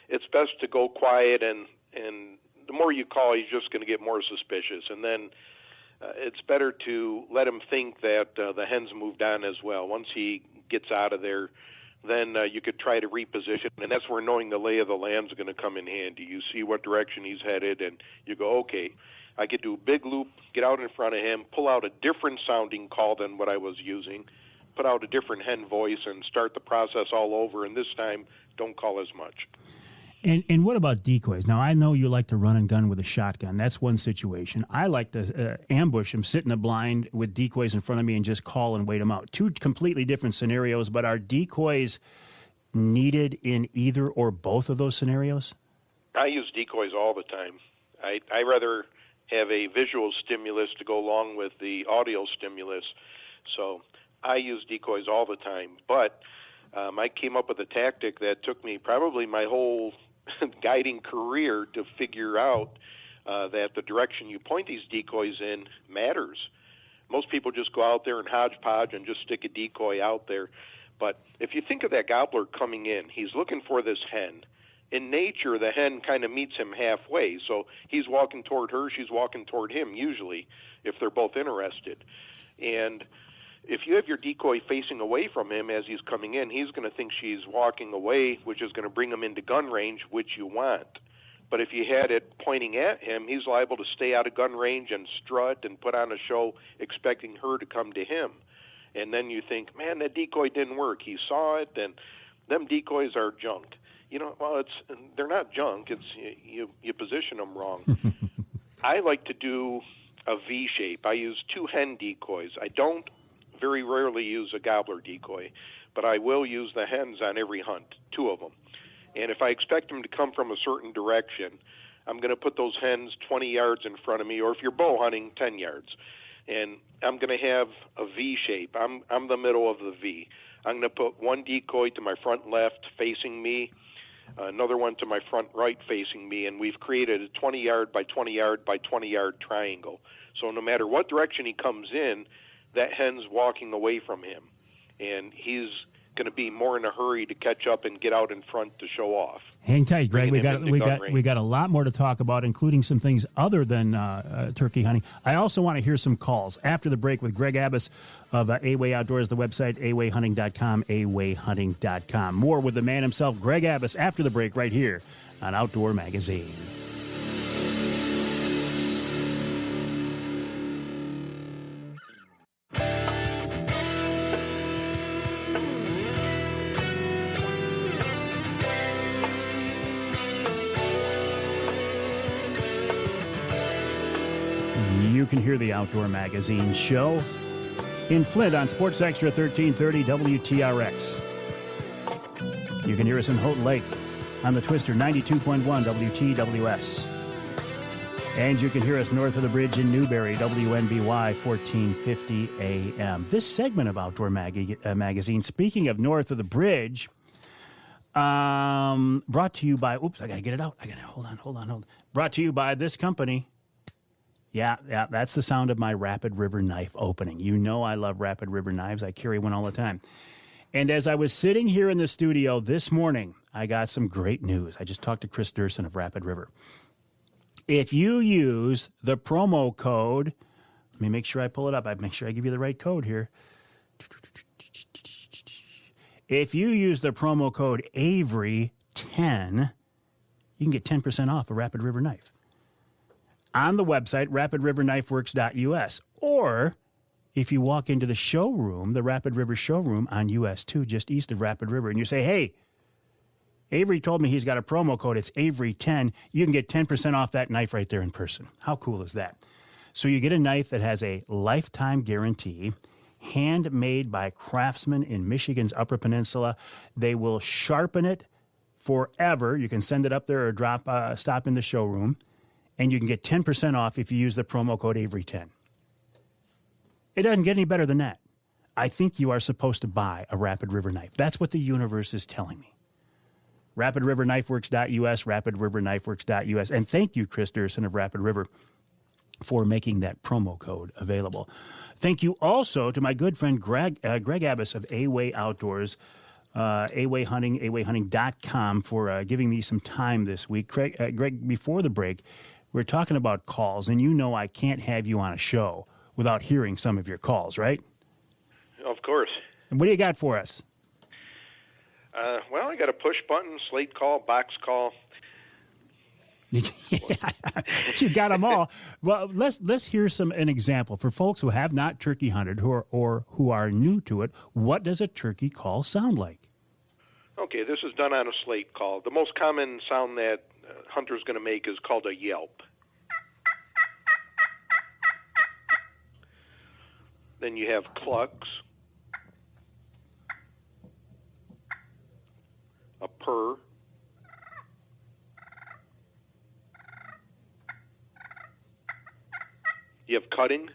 It's best to go quiet, and the more you call, he's just going to get more suspicious. And then it's better to let him think that the hen's moved on as well. Once he gets out of there, then you could try to reposition, and that's where knowing the lay of the land is going to come in handy. You see what direction he's headed, and you go, okay, I could do a big loop, get out in front of him, pull out a different sounding call than what I was using, put out a different hen voice, and start the process all over, and this time don't call as much. And what about decoys? Now, I know you like to run and gun with a shotgun. That's one situation. I like to ambush him, sit in a blind with decoys in front of me and just call and wait them out. 2 completely different scenarios, but are decoys needed in either or both of those scenarios? I use decoys all the time. I rather have a visual stimulus to go along with the audio stimulus. So I use decoys all the time. But I came up with a tactic that took me probably my whole guiding career to figure out that the direction you point these decoys in matters. Most people just go out there and hodgepodge and just stick a decoy out there. But if you think of that gobbler coming in, he's looking for this hen. In nature, the hen kind of meets him halfway. So he's walking toward her, she's walking toward him, usually, if they're both interested. And if you have your decoy facing away from him as he's coming in, he's going to think she's walking away, which is going to bring him into gun range, which you want. But if you had it pointing at him, he's liable to stay out of gun range and strut and put on a show expecting her to come to him. And then you think, man, that decoy didn't work. He saw it, and them decoys are junk. They're not junk. It's you position them wrong. I like to do a V shape. I use 2 hen decoys. I don't very rarely use a gobbler decoy, but I will use the hens on every hunt, 2 of them. And if I expect them to come from a certain direction, I'm going to put those hens 20 yards in front of me, or if you're bow hunting, 10 yards. And I'm going to have a V shape. I'm the middle of the V. I'm going to put one decoy to my front left facing me, another one to my front right facing me, and we've created a 20-yard by 20-yard by 20-yard triangle. So no matter what direction he comes in, that hen's walking away from him, and he's going to be more in a hurry to catch up and get out in front to show off. Hang tight, Greg. We got a lot more to talk about, including some things other than turkey hunting. I also want to hear some calls after the break with Greg Abbas of A-Way Outdoors, the website, awayhunting.com, awayhunting.com. More with the man himself, Greg Abbas, after the break right here on Outdoor Magazine. You can hear the Outdoor Magazine show in Flint on Sports Extra 1330 WTRX. You can hear us in Houghton Lake on the Twister 92.1 WTWS. And you can hear us north of the bridge in Newberry, WNBY 1450 AM. This segment of Outdoor Magazine, speaking of north of the bridge, brought to you by, oops, I got to get it out. Hold on. Brought to you by this company. Yeah, that's the sound of my Rapid River knife opening. You know I love Rapid River knives. I carry one all the time. And as I was sitting here in the studio this morning, I got some great news. I just talked to Chris Durson of Rapid River. If you use the promo code, let me make sure I pull it up. I make sure I give you the right code here. If you use the promo code Avery10, you can get 10% off a Rapid River knife on the website, rapidriverknifeworks.us. Or if you walk into the showroom, the Rapid River showroom on US 2, just east of Rapid River, and you say, hey, Avery told me he's got a promo code. It's Avery10. You can get 10% off that knife right there in person. How cool is that? So you get a knife that has a lifetime guarantee, handmade by craftsmen in Michigan's Upper Peninsula. They will sharpen it forever. You can send it up there or stop in the showroom. And you can get 10% off if you use the promo code Avery10. It doesn't get any better than that. I think you are supposed to buy a Rapid River knife. That's what the universe is telling me. RapidRiverKnifeWorks.us, RapidRiverKnifeWorks.us. And thank you, Chris Durson of Rapid River, for making that promo code available. Thank you also to my good friend Greg Abbas of A-Way Outdoors, A-Way Hunting, awayhunting.com, for giving me some time this week. Greg, before the break, we're talking about calls, and you know I can't have you on a show without hearing some of your calls, right? Of course. And what do you got for us? Well, I got a push button, slate call, box call. You got them all. Well, let's hear an example for folks who have not turkey hunted or who are new to it. What does a turkey call sound like? Okay, this is done on a slate call. The most common sound that hunter's going to make is called a yelp. Then you have clucks, a purr, you have cutting,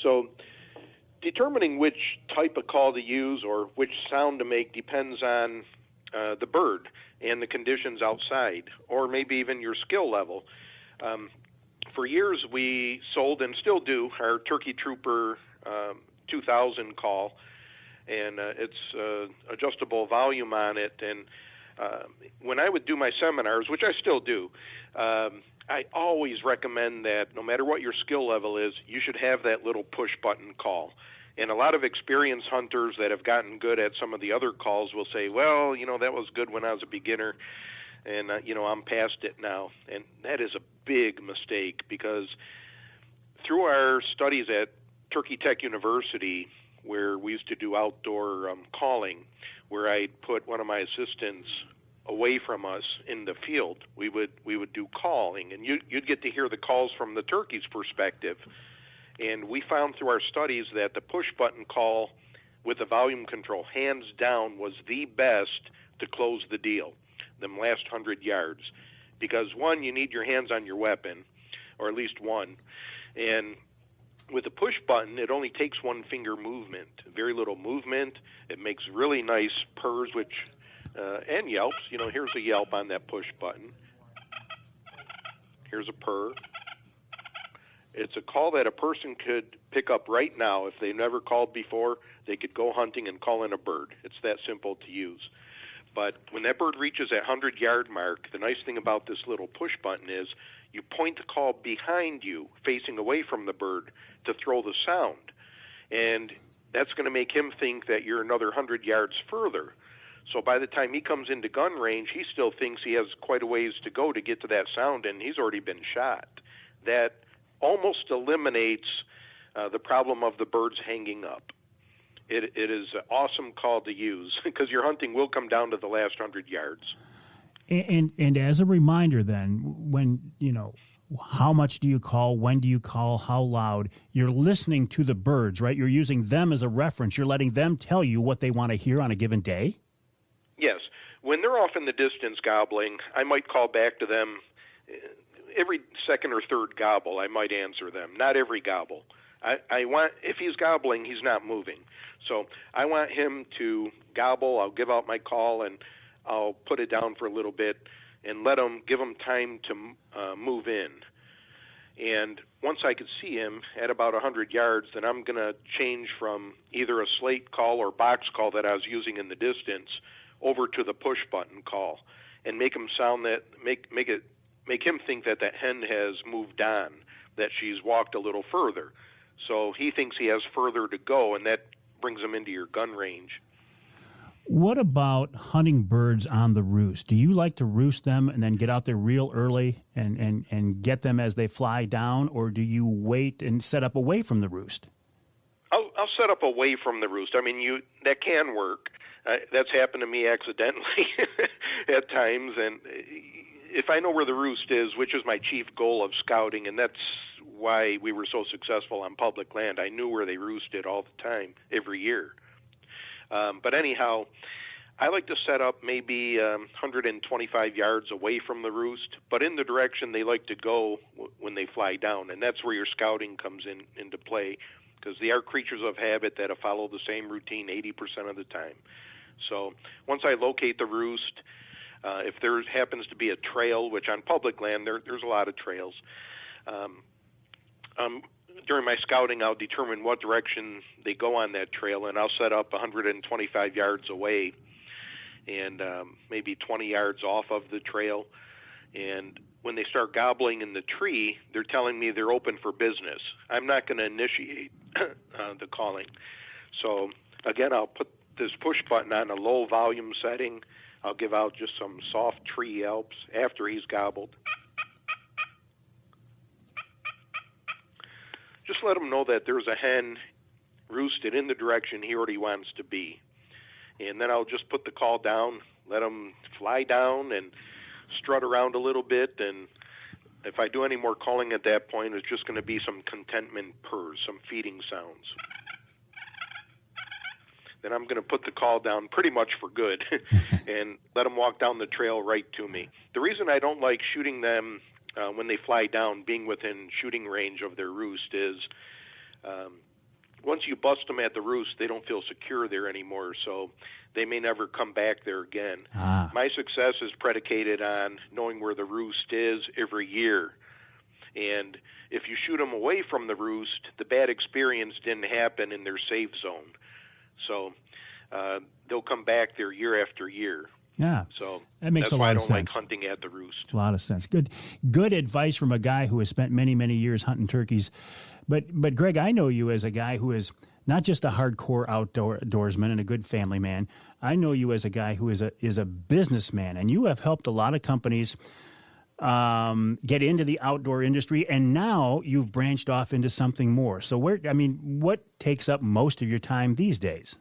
so determining which type of call to use or which sound to make depends on the bird and the conditions outside, or maybe even your skill level. For years, we sold and still do our Turkey Trooper 2000 call, and it's adjustable volume on it. And when I would do my seminars, which I still do, I always recommend that no matter what your skill level is, you should have that little push button call. And a lot of experienced hunters that have gotten good at some of the other calls will say, well, that was good when I was a beginner, and, I'm past it now. And that is a big mistake, because through our studies at Turkey Tech University, where we used to do outdoor calling, where I'd put one of my assistants away from us in the field. We would do calling, and you'd get to hear the calls from the turkey's perspective. And we found through our studies that the push-button call with the volume control, hands down, was the best to close the deal, them last 100 yards. Because, one, you need your hands on your weapon, or at least one. And with a push button, it only takes one finger movement, very little movement. It makes really nice purrs, which and yelps. You know, here's a yelp on that push button. Here's a purr. It's a call that a person could pick up right now. If they've never called before, they could go hunting and call in a bird. It's that simple to use. But when that bird reaches that 100-yard mark, the nice thing about this little push button is you point the call behind you, facing away from the bird, to throw the sound. And that's going to make him think that you're another 100 yards further. So by the time he comes into gun range, he still thinks he has quite a ways to go to get to that sound, and he's already been shot. That almost eliminates the problem of the birds hanging up. It is an awesome call to use because your hunting will come down to the last 100 yards. And as a reminder then, when, you know, how much do you call, when do you call, how loud, you're listening to the birds, right? You're using them as a reference. You're letting them tell you what they want to hear on a given day? Yes. When they're off in the distance gobbling, I might call back to them. Every second or third gobble, I might answer them. Not every gobble. I want, if he's gobbling, he's not moving. So I want him to gobble. I'll give out my call, and I'll put it down for a little bit and give him time to move in. And once I could see him at about 100 yards, then I'm going to change from either a slate call or box call that I was using in the distance over to the push button call, and make him sound that make him think that that hen has moved on, that she's walked a little further. So he thinks he has further to go, and that brings him into your gun range. What about hunting birds on the roost? Do you like to roost them and then get out there real early and get them as they fly down, or do you wait and set up away from the roost? I'll set up away from the roost. I mean, that can work. That's happened to me accidentally at times, and if I know where the roost is, which is my chief goal of scouting, and that's why we were so successful on public land, I knew where they roosted all the time, every year. But anyhow, I like to set up maybe 125 yards away from the roost, but in the direction they like to go when they fly down, and that's where your scouting comes into play, because they are creatures of habit that follow the same routine 80% of the time. So once I locate the roost, if there happens to be a trail, which on public land there's a lot of trails, during my scouting, I'll determine what direction they go on that trail, and I'll set up 125 yards away and maybe 20 yards off of the trail. And when they start gobbling in the tree, they're telling me they're open for business. I'm not going to initiate the calling. So, again, I'll put this push button on a low volume setting. I'll give out just some soft tree yelps after he's gobbled. Just let him know that there's a hen roosted in the direction he already wants to be. And then I'll just put the call down, let him fly down and strut around a little bit. And if I do any more calling at that point, it's just going to be some contentment purrs, some feeding sounds. Then I'm going to put the call down pretty much for good and let them walk down the trail right to me. The reason I don't like shooting them when they fly down, being within shooting range of their roost, is once you bust them at the roost, they don't feel secure there anymore, so they may never come back there again. My success is predicated on knowing where the roost is every year. And if you shoot them away from the roost, the bad experience didn't happen in their safe zone. So they'll come back there year after year. Yeah, so that makes a lot of sense. That's why I don't like hunting at the roost. A lot of sense. Good advice from a guy who has spent many, many years hunting turkeys. But Greg, I know you as a guy who is not just a hardcore outdoorsman and a good family man. I know you as a guy who is a businessman, and you have helped a lot of companies get into the outdoor industry, and now you've branched off into something more. So what takes up most of your time these days?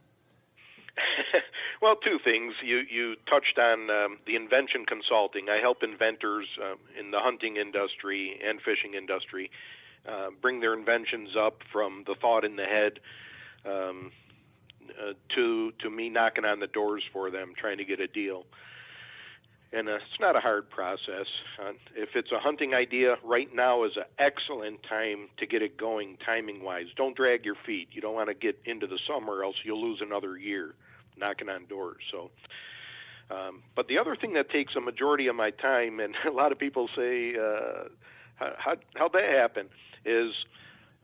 Well, two things. You touched on the invention consulting. I help inventors in the hunting industry and fishing industry bring their inventions up from the thought in the head to me knocking on the doors for them, trying to get a deal. And it's not a hard process. If it's a hunting idea, right now is an excellent time to get it going timing-wise. Don't drag your feet. You don't want to get into the summer, else you'll lose another year knocking on doors. So, but the other thing that takes a majority of my time, and a lot of people say, how'd that happen, is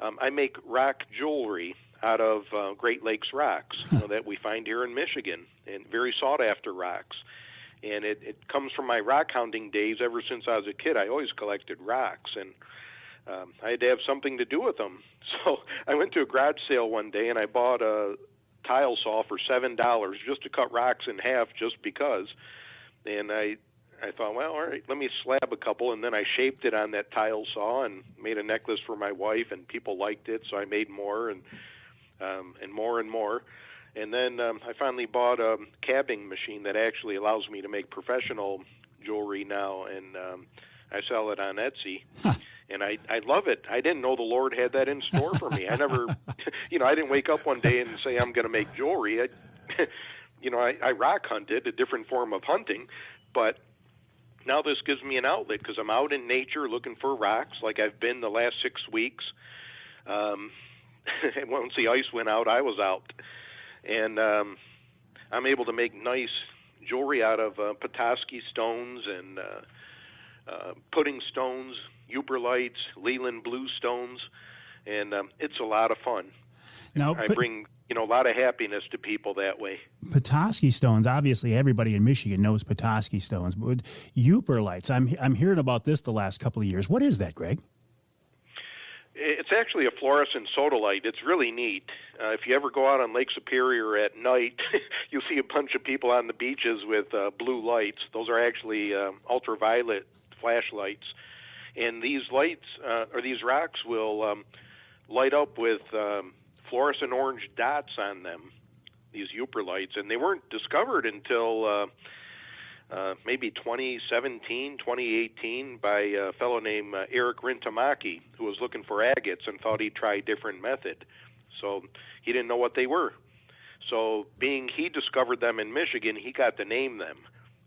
I make rock jewelry out of Great Lakes rocks that we find here in Michigan, and very sought-after rocks. And it comes from my rock hounding days. Ever since I was a kid, I always collected rocks, and I had to have something to do with them. So I went to a garage sale one day, and I bought a tile saw for $7 just to cut rocks in half just because. And I thought, well, all right, let me slab a couple, and then I shaped it on that tile saw and made a necklace for my wife, and people liked it, so I made more and more and more. And then I finally bought a cabbing machine that actually allows me to make professional jewelry now, and I sell it on Etsy. And I love it. I didn't know the Lord had that in store for me. I never, I didn't wake up one day and say I'm going to make jewelry. I rock hunted, a different form of hunting, but now this gives me an outlet because I'm out in nature looking for rocks like I've been the last 6 weeks. And once the ice went out, I was out. And I'm able to make nice jewelry out of Petoskey stones and pudding stones, Uperlites, Leland blue stones, and it's a lot of fun. Now, I bring a lot of happiness to people that way. Petoskey stones, obviously everybody in Michigan knows Petoskey stones, but Uperlites, I'm hearing about this the last couple of years. What is that, Greg? It's actually a fluorescent sodalite. It's really neat. If you ever go out on Lake Superior at night, you'll see a bunch of people on the beaches with blue lights. Those are actually ultraviolet flashlights. And these lights, or these rocks, will light up with fluorescent orange dots on them, these Uperlites. And they weren't discovered until maybe 2017, 2018 by a fellow named Eric Rintamaki, who was looking for agates and thought he'd try a different method. So he didn't know what they were. So being he discovered them in Michigan, he got to name them,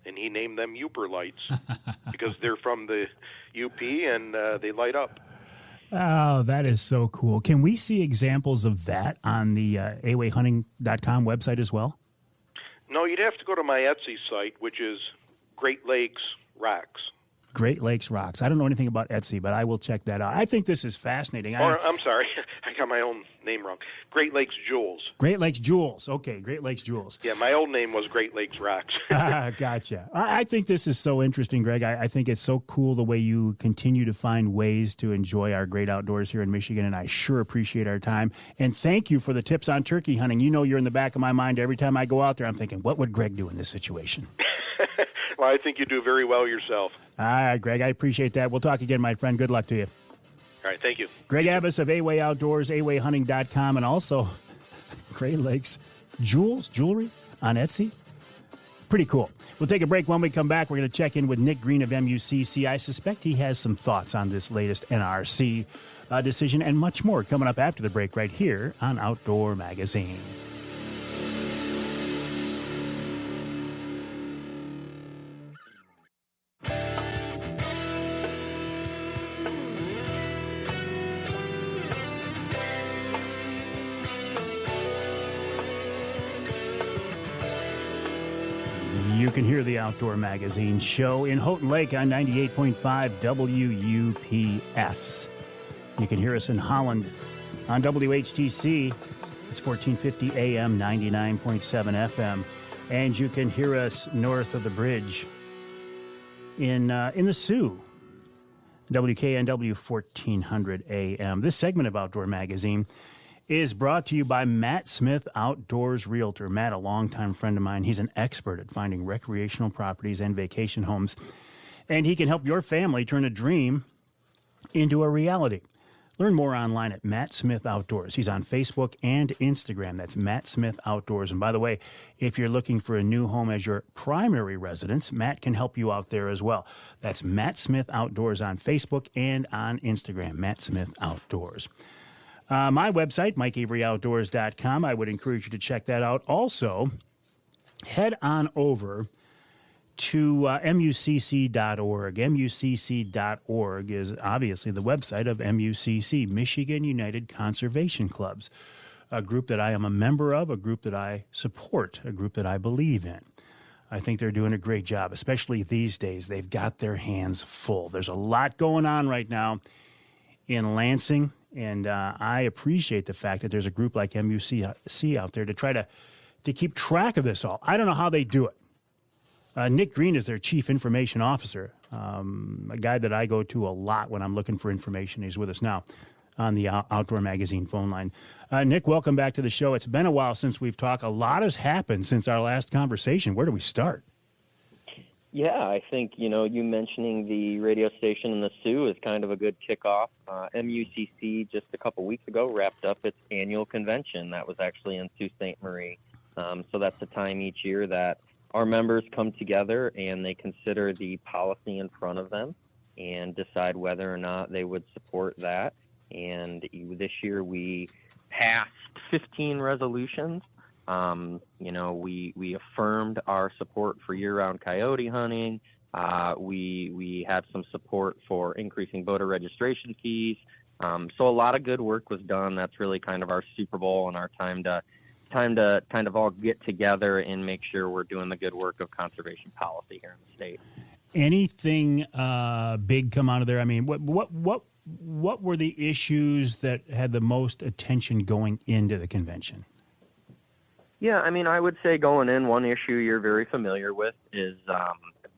and he named them Uperlites because they're from the UP and they light up. Oh, that is so cool. Can we see examples of that on the awayhunting.com website as well? No, you'd have to go to my Etsy site, which is Great Lakes Rocks. Great Lakes Rocks. I don't know anything about Etsy, but I will check that out. I think this is fascinating. I'm sorry. I got my own name wrong. Great Lakes Jewels. Great Lakes Jewels. Okay, Great Lakes Jewels. Yeah, my old name was Great Lakes Rocks. Gotcha. I think this is so interesting, Greg. I think it's so cool the way you continue to find ways to enjoy our great outdoors here in Michigan, and I sure appreciate our time. And thank you for the tips on turkey hunting. You're in the back of my mind every time I go out there. I'm thinking, what would Greg do in this situation? Well, I think you do very well yourself. All right, Greg, I appreciate that. We'll talk again, my friend. Good luck to you. All right, thank you. Greg Abbas of A-Way Outdoors, awayhunting.com, and also Great Lakes Jewelry on Etsy. Pretty cool. We'll take a break. When we come back, we're going to check in with Nick Green of MUCC. I suspect he has some thoughts on this latest NRC decision and much more coming up after the break right here on Outdoor Magazine. You can hear the Outdoor Magazine show in Houghton Lake on 98.5 WUPS. You can hear us in Holland on WHTC. It's 1450 AM, 99.7 FM. And you can hear us north of the bridge in the Sioux, WKNW 1400 AM. This segment of Outdoor Magazine is brought to you by Matt Smith, Outdoors Realtor. Matt, a longtime friend of mine. He's an expert at finding recreational properties and vacation homes, and he can help your family turn a dream into a reality. Learn more online at Matt Smith Outdoors. He's on Facebook and Instagram. That's Matt Smith Outdoors. And by the way, if you're looking for a new home as your primary residence, Matt can help you out there as well. That's Matt Smith Outdoors on Facebook and on Instagram, Matt Smith Outdoors. My website, MikeAveryOutdoors.com. I would encourage you to check that out. Also, head on over to MUCC.org. MUCC.org is obviously the website of MUCC, Michigan United Conservation Clubs, a group that I am a member of, a group that I support, a group that I believe in. I think they're doing a great job, especially these days. They've got their hands full. There's a lot going on right now in Lansing, and I appreciate the fact that there's a group like MUCC out there to try to keep track of this all. I don't know how they do it. Nick Green is their chief information officer, a guy that I go to a lot when I'm looking for information. He's with us now on the Outdoor Magazine phone line. Nick, welcome back to the show. It's been a while since we've talked. A lot has happened since our last conversation. Where do we start? Yeah, I think, you mentioning the radio station in the Sioux is kind of a good kickoff. MUCC just a couple weeks ago wrapped up its annual convention. That was actually in Sault Ste. Marie. So that's the time each year that our members come together and they consider the policy in front of them and decide whether or not they would support that. And this year we passed 15 resolutions. We affirmed our support for year-round coyote hunting. We had some support for increasing voter registration fees. So a lot of good work was done. That's really kind of our Super Bowl and our time to kind of all get together and make sure we're doing the good work of conservation policy here in the state. Anything big come out of there? I mean, what were the issues that had the most attention going into the convention? Yeah, I mean, I would say going in, one issue you're very familiar with is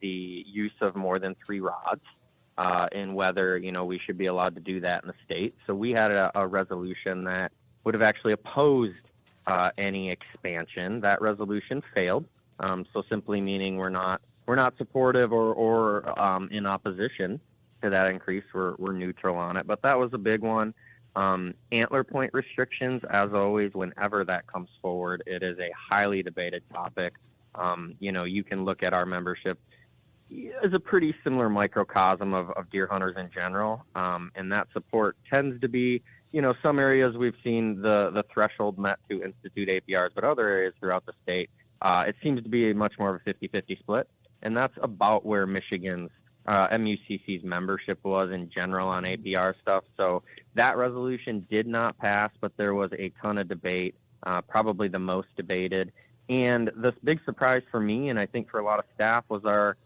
the use of more than 3 rods and whether, we should be allowed to do that in the state. So we had a resolution that would have actually opposed any expansion. That resolution failed. So simply meaning we're not supportive or in opposition to that increase. We're neutral on it. But that was a big one. Antler point restrictions, as always, whenever that comes forward, it is a highly debated topic. You can look at our membership as a pretty similar microcosm of deer hunters in general. And that support tends to be, some areas we've seen the threshold met to institute APRs, but other areas throughout the state, it seems to be much more of a 50-50 split. And that's about where Michigan's MUCC's membership was in general on APR stuff. So that resolution did not pass, but there was a ton of debate, probably the most debated. And the big surprise for me, and I think for a lot of staff, was our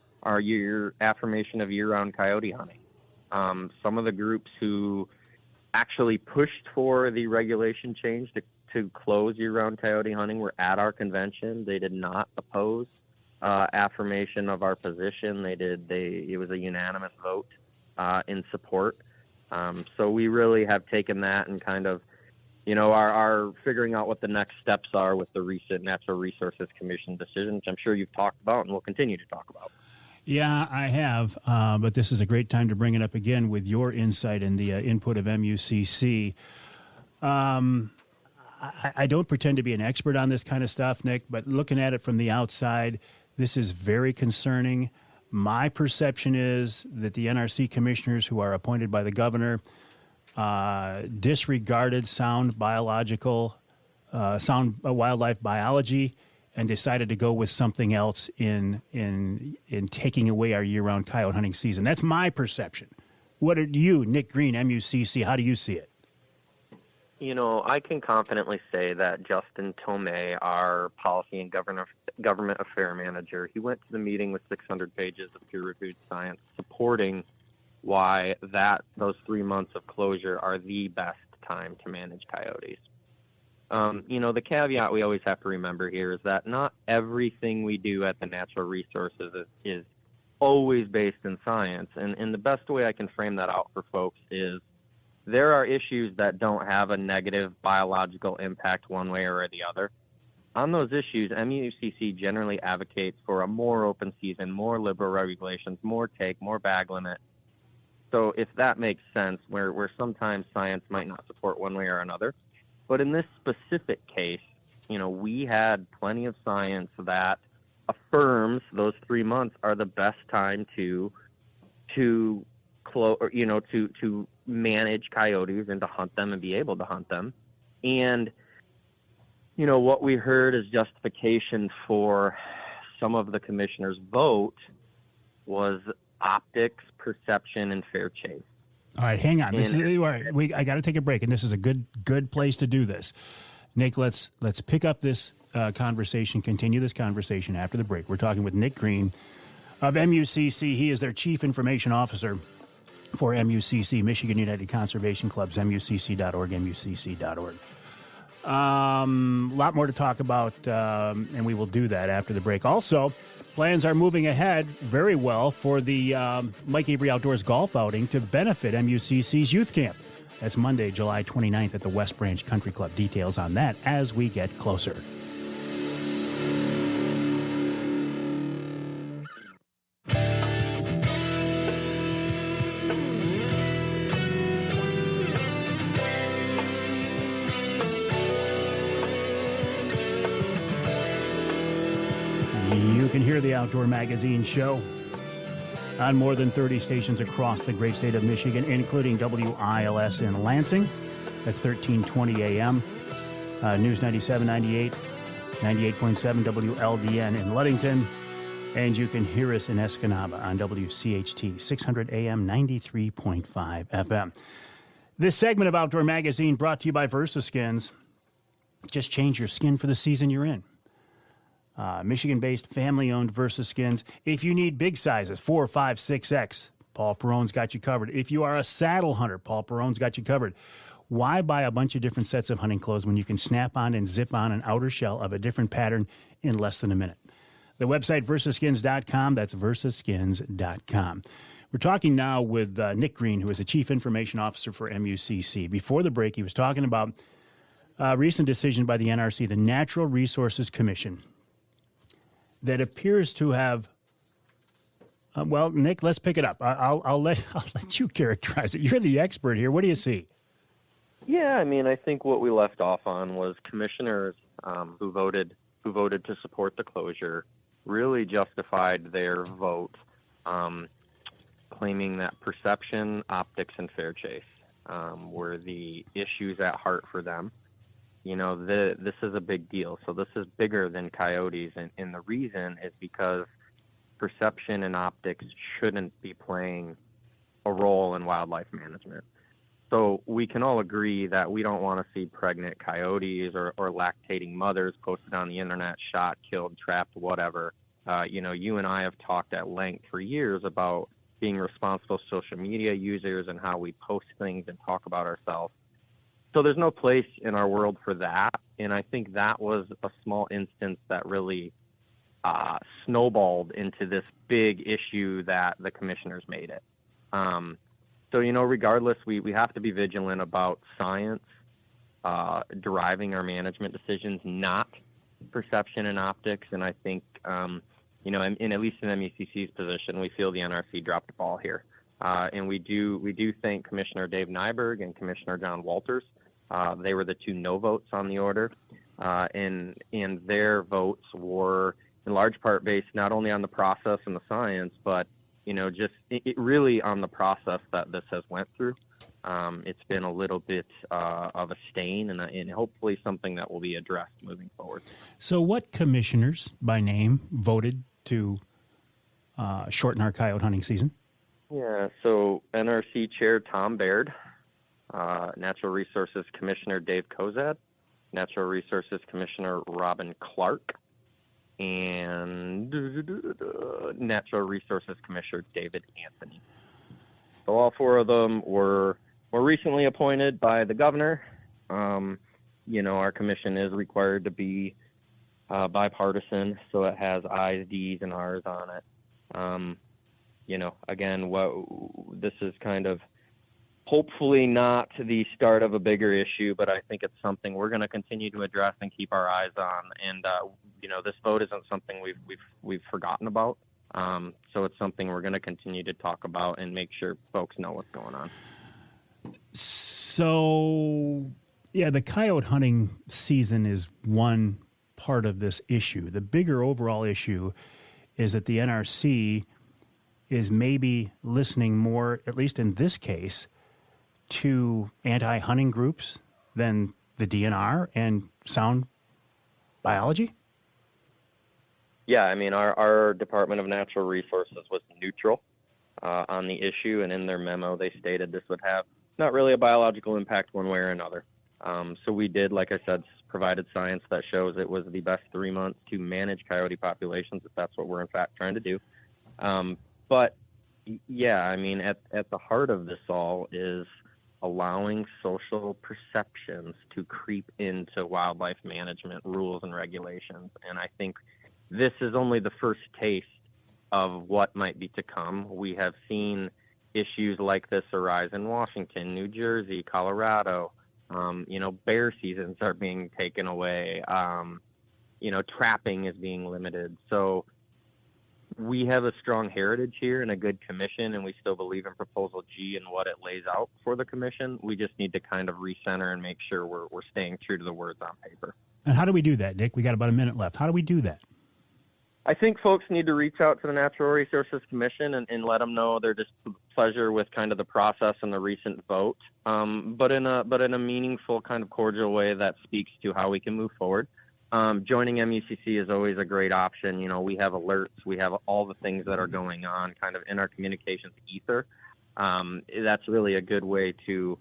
affirmation of year-round coyote hunting. Some of the groups who actually pushed for the regulation change to close year-round coyote hunting were at our convention. They did not oppose affirmation of our position. It was a unanimous vote in support. So we really have taken that and kind of, are figuring out what the next steps are with the recent Natural Resources Commission decision, which I'm sure you've talked about and will continue to talk about. Yeah, I have, but this is a great time to bring it up again with your insight and the input of MUCC. I don't pretend to be an expert on this kind of stuff, Nick, but looking at it from the outside, this is very concerning. My perception is that the NRC commissioners who are appointed by the governor disregarded sound wildlife biology and decided to go with something else in taking away our year-round coyote hunting season. That's my perception. What are you, Nick Green, MUCC, how do you see it? I can confidently say that Justin Tomei, our policy and government affair manager, he went to the meeting with 600 pages of peer-reviewed science supporting why those 3 months of closure are the best time to manage coyotes. The caveat we always have to remember here is that not everything we do at the Natural Resources is always based in science. And the best way I can frame that out for folks is there are issues that don't have a negative biological impact one way or the other. On those issues, MUCC generally advocates for a more open season, more liberal regulations, more take, more bag limit. So if that makes sense, where sometimes science might not support one way or another. But in this specific case, we had plenty of science that affirms those 3 months are the best time to manage coyotes and to hunt them and be able to hunt them. And, what we heard as justification for some of the commissioners' vote was optics, perception, and fair chase. All right, hang on. I got to take a break, and this is a good place to do this. Nick, let's pick up this conversation, continue this conversation after the break. We're talking with Nick Green of MUCC. He is their Chief Information Officer for MUCC, Michigan United Conservation Clubs, MUCC.org, MUCC.org. A lot more to talk about, and we will do that after the break. Also, plans are moving ahead very well for the Mike Avery Outdoors Golf Outing to benefit MUCC's Youth Camp. That's Monday, July 29th at the West Branch Country Club. Details on that as we get closer. You can hear the Outdoor Magazine show on more than 30 stations across the great state of Michigan, including WILS in Lansing. That's 1320 AM. News 97, 98, 98.7 WLDN in Ludington. And you can hear us in Escanaba on WCHT 600 AM, 93.5 FM. This segment of Outdoor Magazine brought to you by VersaSkins. Just change your skin for the season you're in. Michigan-based, family-owned VersaSkins. If you need big sizes, 4, 5, 6X, Paul Perone's got you covered. If you are a saddle hunter, Paul Perone's got you covered. Why buy a bunch of different sets of hunting clothes when you can snap on and zip on an outer shell of a different pattern in less than a minute? The website, versaskins.com. That's versaskins.com. We're talking now with Nick Green, who is the Chief Information Officer for MUCC. Before the break, he was talking about a recent decision by the NRC, the Natural Resources Commission, that appears to have, well, Nick, let's pick it up. I'll let you characterize it. You're the expert here. What do you see? Yeah, I think what we left off on was commissioners who voted to support the closure really justified their vote, claiming that perception, optics, and fair chase were the issues at heart for them. This is a big deal. So this is bigger than coyotes. And the reason is because perception and optics shouldn't be playing a role in wildlife management. So we can all agree that we don't want to see pregnant coyotes or lactating mothers posted on the internet, shot, killed, trapped, whatever. You and I have talked at length for years about being responsible social media users and how we post things and talk about ourselves. So there's no place in our world for that. And I think that was a small instance that really snowballed into this big issue that the commissioners made it. So, regardless, we have to be vigilant about science deriving our management decisions, not perception and optics. And I think, at least in MUCC's position, we feel the NRC dropped the ball here. And we do thank Commissioner Dave Nyberg and Commissioner John Walters. They were the two no votes on the order, and their votes were in large part based not only on the process and the science, but just it really on the process that this has went through. It's been a little bit of a stain, and hopefully something that will be addressed moving forward. So, what commissioners by name voted to shorten our coyote hunting season? Yeah, so NRC Chair Tom Baird, Natural Resources Commissioner Dave Kozad, Natural Resources Commissioner Robin Clark, and Natural Resources Commissioner David Anthony. So all four of them were recently appointed by the governor. Our commission is required to be bipartisan, so it has I's, D's, and R's on it. Again, this is kind of hopefully not the start of a bigger issue, but I think it's something we're going to continue to address and keep our eyes on. And this vote isn't something we've forgotten about. So it's something we're going to continue to talk about and make sure folks know what's going on. So, yeah, the coyote hunting season is one part of this issue. The bigger overall issue is that the NRC is maybe listening more, at least in this case, to anti-hunting groups than the DNR and sound biology? Yeah, I mean, our Department of Natural Resources was neutral on the issue, and in their memo, they stated this would have not really a biological impact one way or another. So we did, like I said, provided science that shows it was the best 3 months to manage coyote populations, if that's what we're in fact trying to do. But yeah, I mean, at the heart of this all is allowing social perceptions to creep into wildlife management rules and regulations. And I think this is only the first taste of what might be to come. We have seen issues like this arise in Washington, New Jersey, Colorado. Bear seasons are being taken away. Trapping is being limited. So we have a strong heritage here and a good commission, and we still believe in Proposal G and what it lays out for the commission. We just need to kind of recenter and make sure we're staying true to the words on paper. And how do we do that, Nick? We got about a minute left. How do we do that? I think folks need to reach out to the Natural Resources Commission and let them know their displeasure with kind of the process and the recent vote, but in a meaningful, kind of cordial way that speaks to how we can move forward. Joining MUCC is always a great option. We have alerts, we have all the things that are going on kind of in our communications ether. That's really a good way to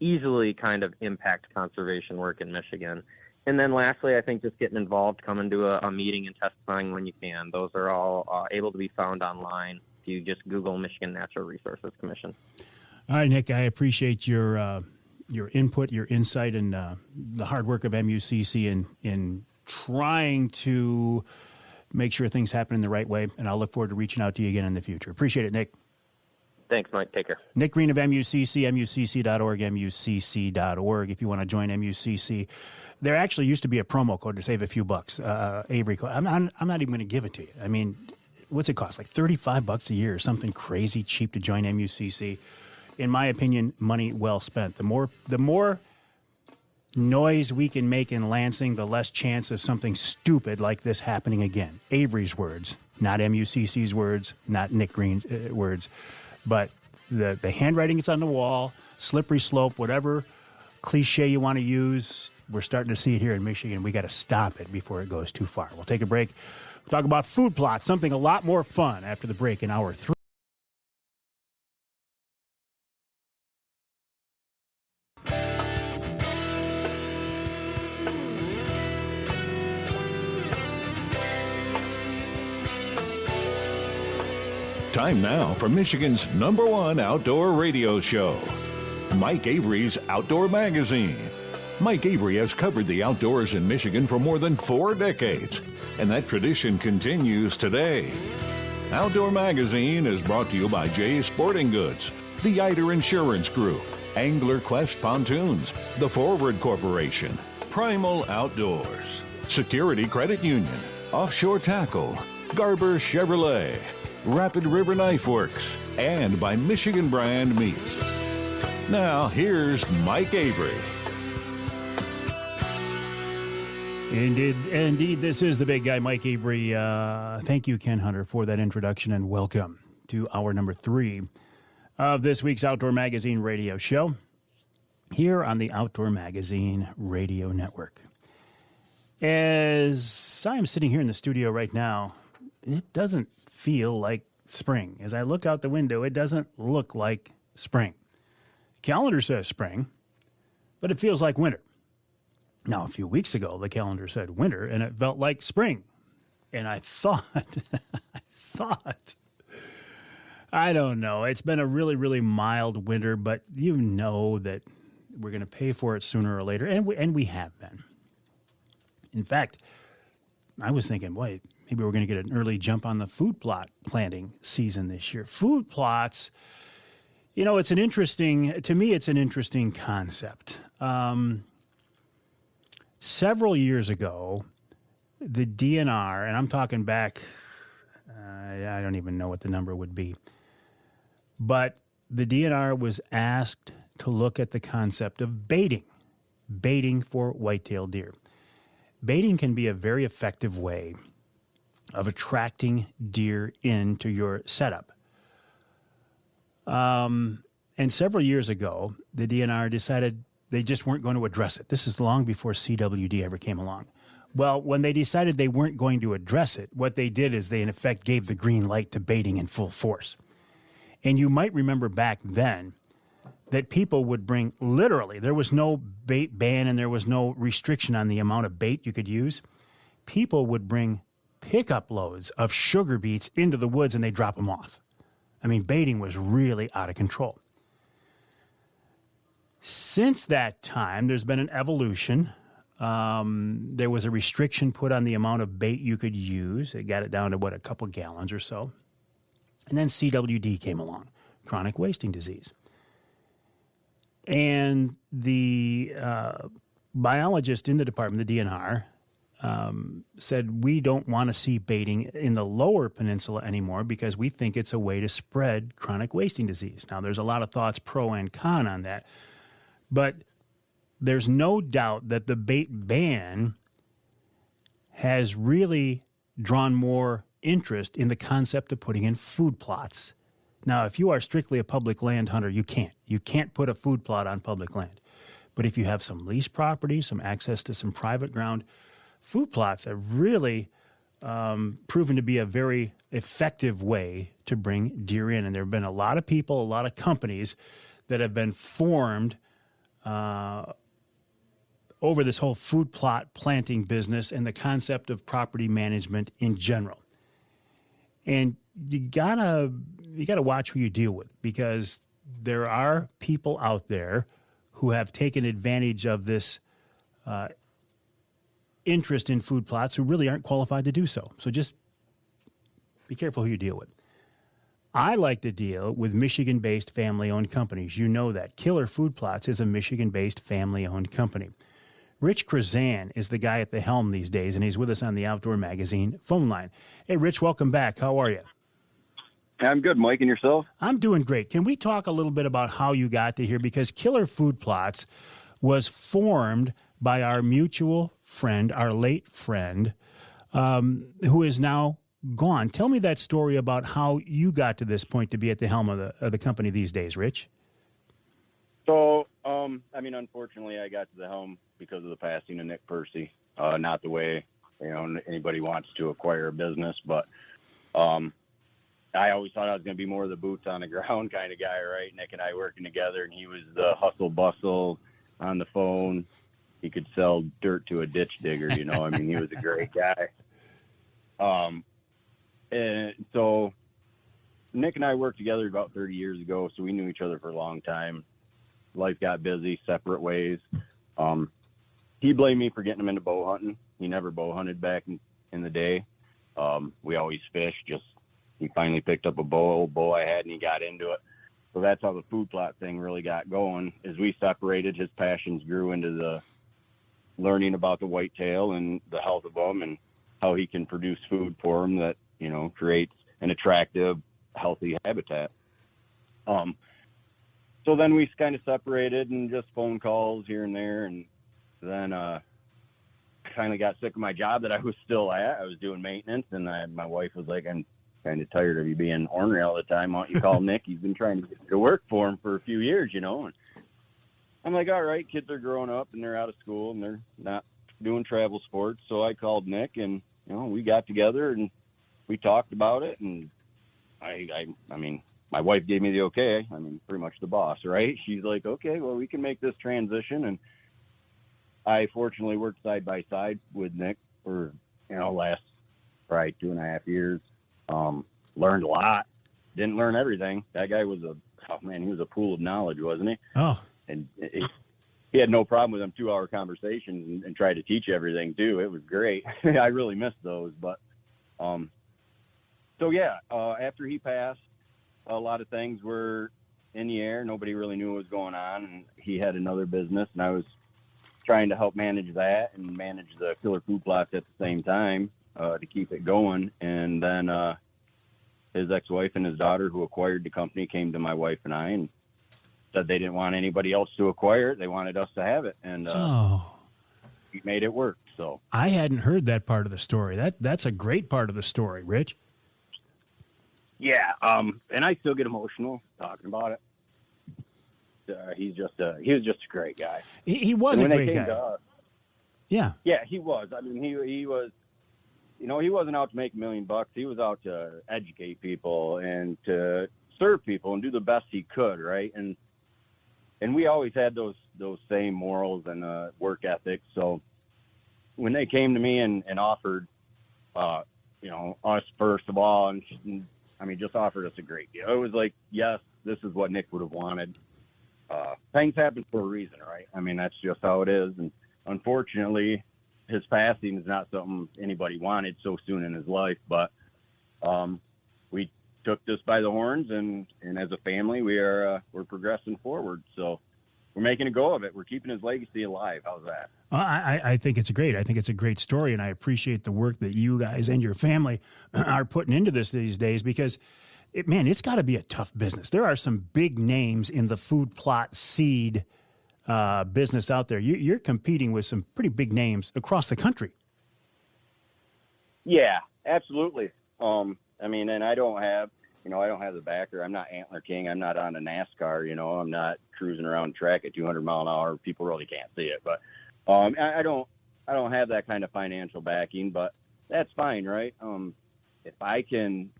easily kind of impact conservation work in Michigan. And then lastly, I think just getting involved, coming to a meeting and testifying when you can. Those are all able to be found online if you just Google Michigan Natural Resources Commission. All right, Nick, I appreciate your input, your insight, and the hard work of MUCC in trying to make sure things happen in the right way. And I'll look forward to reaching out to you again in the future. Appreciate it, Nick. Thanks, Mike. Take care. Nick Green of MUCC, MUCC.org, MUCC.org. If you want to join MUCC, there actually used to be a promo code to save a few bucks. Avery code. I'm not even going to give it to you. I mean, what's it cost? Like $35 a year or something crazy cheap to join MUCC. In my opinion, money well spent. The more noise we can make in Lansing, the less chance of something stupid like this happening again. Avery's words, not MUCC's words, not Nick Green's words. But the handwriting is on the wall, slippery slope, whatever cliche you want to use, we're starting to see it here in Michigan. We got to stop it before it goes too far. We'll take a break. We'll talk about food plots, something a lot more fun after the break in hour 3. Time now for Michigan's #1 outdoor radio show, Mike Avery's Outdoor Magazine. Mike Avery has covered the outdoors in Michigan for more than 4 decades, and that tradition continues today. Outdoor Magazine is brought to you by Jay's Sporting Goods, the Eider Insurance Group, Angler Quest Pontoons, the Forward Corporation, Primal Outdoors, Security Credit Union, Offshore Tackle, Garber Chevrolet, Rapid River Knife Works, and by Michigan Brand Meats. Now, here's Mike Avery. Indeed, this is the big guy, Mike Avery. Thank you, Ken Hunter, for that introduction, and welcome to hour number 3 of this week's Outdoor Magazine radio show here on the Outdoor Magazine Radio Network. As I'm sitting here in the studio right now, it doesn't feel like spring. As I look out the window, it doesn't look like spring. Calendar says spring, but it feels like winter. Now, a few weeks ago, the calendar said winter, and it felt like spring. And I thought, I don't know. It's been a really, really mild winter, but you know that we're going to pay for it sooner or later, and we have been. In fact, I was thinking, boy, maybe we're going to get an early jump on the food plot planting season this year. Food plots, it's an interesting concept. Several years ago, the DNR, and I'm talking back I don't even know what the number would be. But the DNR was asked to look at the concept of baiting for white-tailed deer. Baiting can be a very effective way of attracting deer into your setup. And several years ago, the DNR decided they just weren't going to address it. This is long before CWD ever came along. Well, when they decided they weren't going to address it, what they did is they, in effect, gave the green light to baiting in full force. And you might remember back then that people would bring, literally, there was no bait ban and there was no restriction on the amount of bait you could use. People would bring pickup loads of sugar beets into the woods and they drop them off. I mean, baiting was really out of control. Since that time, there's been an evolution. There was a restriction put on the amount of bait you could use. It got it down to, a couple gallons or so. And then CWD came along, chronic wasting disease. And the biologist in the department, the DNR, said, we don't want to see baiting in the lower peninsula anymore because we think it's a way to spread chronic wasting disease. Now, there's a lot of thoughts pro and con on that. But there's no doubt that the bait ban has really drawn more interest in the concept of putting in food plots. Now, if you are strictly a public land hunter, you can't put a food plot on public land. But if you have some leased property, some access to some private ground, food plots have really proven to be a very effective way to bring deer in. And there have been a lot of people, a lot of companies that have been formed over this whole food plot planting business and the concept of property management in general. And you gotta watch who you deal with, because there are people out there who have taken advantage of this interest in food plots who really aren't qualified to do so. So just be careful who you deal with. I like to deal with Michigan-based family-owned companies. You know that. Killer Food Plots is a Michigan-based family-owned company. Rich Chrzan is the guy at the helm these days, and he's with us on the Outdoor Magazine phone line. Hey, Rich, welcome back. How are you? I'm good, Mike, and yourself? I'm doing great. Can we talk a little bit about how you got to here? Because Killer Food Plots was formed by our mutual friend, our late friend, who is now gone. Tell me that story about how you got to this point to be at the helm of the company these days, Rich. So, unfortunately, I got to the helm because of the passing of Nick Percy. Not the way, anybody wants to acquire a business, but I always thought I was going to be more of the boots on the ground kind of guy, right? Nick and I working together, and he was the hustle bustle on the phone. He could sell dirt to a ditch digger, he was a great guy. And so Nick and I worked together about 30 years ago, so we knew each other for a long time. Life got busy, separate ways. He blamed me for getting him into bow hunting. He never bow hunted back in the day. We always fished. He finally picked up a old bow I had, and he got into it. So that's how the food plot thing really got going. As we separated, his passions grew into the learning about the whitetail and the health of them and how he can produce food for them that, creates an attractive, healthy habitat. So then we kind of separated and just phone calls here and there. And then I kind of got sick of my job that I was still at. I was doing maintenance, and my wife was like, I'm kind of tired of you being ornery all the time. Why don't you call Nick? He's been trying to get to work for him for a few years, And I'm like, all right, kids are growing up and they're out of school and they're not doing travel sports. So I called Nick, and, we got together and we talked about it. And my wife gave me the okay. Pretty much the boss, right? She's like, okay, well, we can make this transition. And I fortunately worked side by side with Nick for, last probably 2.5 years. Learned a lot. Didn't learn everything. That guy was he was a pool of knowledge, wasn't he? Oh. And he had no problem with them 2-hour conversations and tried to teach everything too. It was great. I really missed those, but, after he passed, a lot of things were in the air. Nobody really knew what was going on, and he had another business, and I was trying to help manage that and manage the Killer Food Plots at the same time, to keep it going. And then, his ex-wife and his daughter who acquired the company came to my wife and I and said they didn't want anybody else to acquire it. They wanted us to have it. And we made it work. So I hadn't heard that part of the story. That's a great part of the story, Rich. yeah. And I still get emotional talking about it. He was just a great guy. He was a great guy. Yeah. Yeah, he was. I mean, he was, he wasn't out to make $1 million. He was out to educate people and to serve people and do the best he could. Right. And we always had those same morals and work ethics. So when they came to me and offered, us first of all, and just offered us a great deal. It was like, yes, this is what Nick would have wanted. Things happen for a reason, right? I mean, that's just how it is. And unfortunately, his passing is not something anybody wanted so soon in his life. But we took this by the horns, and as a family, we're progressing forward. So we're making a go of it. We're keeping his legacy alive. How's that? I think it's great. I think it's a great story, and I appreciate the work that you guys and your family are putting into this these days because it's got to be a tough business. There are some big names in the food plot seed business out there. You're competing with some pretty big names across the country. Yeah, absolutely. And I don't have the backer. I'm not Antler King. I'm not on a NASCAR. I'm not cruising around track at 200 mile an hour. People really can't see it, but I don't have that kind of financial backing. But that's fine, right? If I can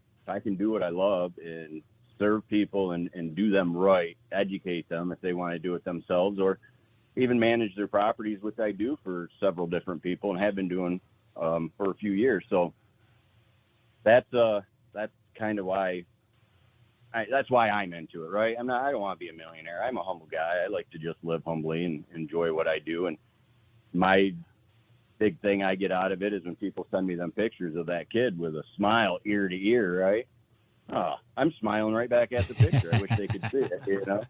do what I love and serve people and do them right, educate them if they want to do it themselves, or even manage their properties, which I do for several different people and have been doing for a few years. So that's kind of why that's why I'm into it, right? I don't want to be a millionaire. I'm a humble guy. I like to just live humbly and enjoy what I do. And my big thing I get out of it is when people send me them pictures of that kid with a smile ear to ear, right? I'm smiling right back at the picture. I wish they could see it,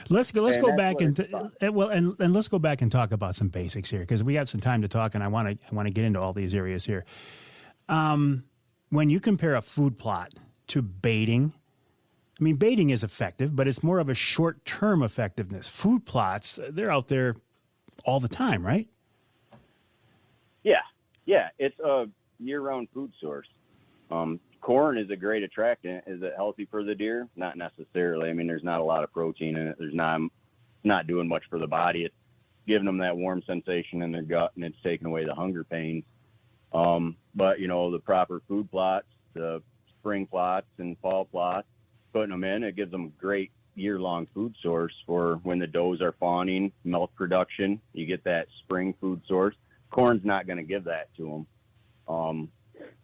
Let's go back and let's go back and talk about some basics here because we have some time to talk, and I want to get into all these areas here. When you compare a food plot to baiting, baiting is effective, but it's more of a short-term effectiveness. Food plots, they're out there all the time, right? Yeah. It's a year-round food source. Corn is a great attractant. Is it healthy for the deer? Not necessarily. There's not a lot of protein in it. There's not doing much for the body. It's giving them that warm sensation in their gut, and it's taking away the hunger pains. But the proper food plots, the spring plots and fall plots, putting them in, it gives them great year-long food source for when the does are fawning, milk production. You get that spring food source. Corn's not going to give that to them.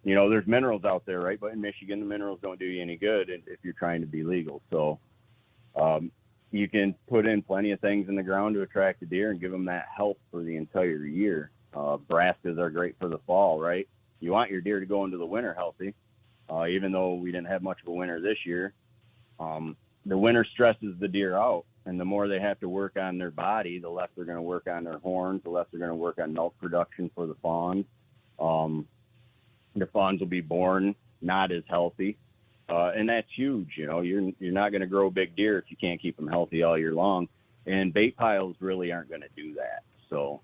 There's minerals out there, right? But in Michigan, the minerals don't do you any good if you're trying to be legal. So you can put in plenty of things in the ground to attract the deer and give them that health for the entire year. Braskas are great for the fall, right? You want your deer to go into the winter healthy, even though we didn't have much of a winter this year. The winter stresses the deer out, and the more they have to work on their body, the less they're going to work on their horns, the less they're going to work on milk production for the fawns. The fawns will be born not as healthy, and that's huge. You're not going to grow big deer if you can't keep them healthy all year long, and bait piles really aren't going to do that. So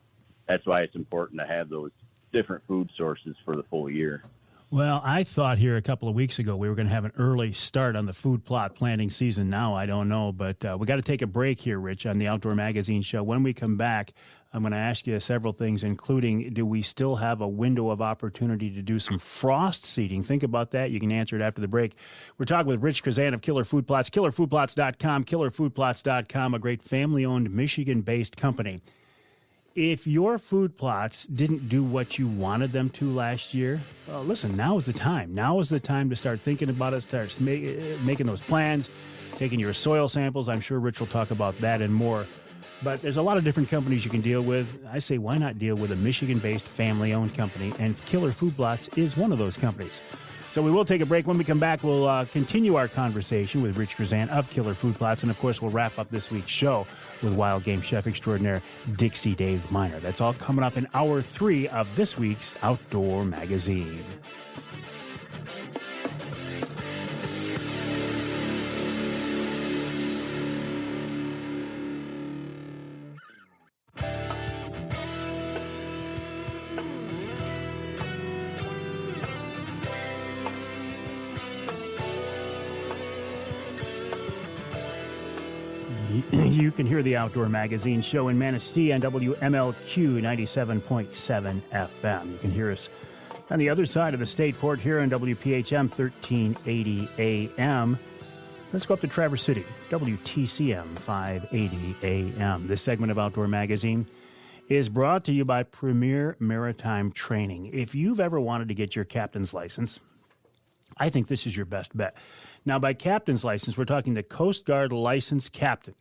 that's why it's important to have those different food sources for the full year. Well, I thought here a couple of weeks ago we were going to have an early start on the food plot planting season. Now I don't know, but we got to take a break here, Rich, on the Outdoor Magazine show. When we come back, I'm going to ask you several things, including do we still have a window of opportunity to do some frost seeding? Think about that. You can answer it after the break. We're talking with Rich Chrzan of Killer Food Plots, killerfoodplots.com, killerfoodplots.com, a great family-owned Michigan-based company. If your food plots didn't do what you wanted them to last year, well, listen, now is the time. Now is the time to start thinking about it, start making those plans, taking your soil samples. I'm sure Rich will talk about that and more. But there's a lot of different companies you can deal with. I say, why not deal with a Michigan-based family-owned company? And Killer Food Plots is one of those companies. So we will take a break. When we come back, we'll continue our conversation with Rich Chrzan of Killer Food Plots. And, of course, we'll wrap up this week's show with wild game chef extraordinaire Dixie Dave Minar. That's all coming up in Hour 3 of this week's Outdoor Magazine. You can hear the Outdoor Magazine show in Manistee on WMLQ 97.7 FM. You can hear us on the other side of the state, Port Huron, WPHM 1380 AM. Let's go up to Traverse City, WTCM 580 AM. This segment of Outdoor Magazine is brought to you by Premier Maritime Training. If you've ever wanted to get your captain's license, I think this is your best bet. Now, by captain's license, we're talking the Coast Guard licensed captain.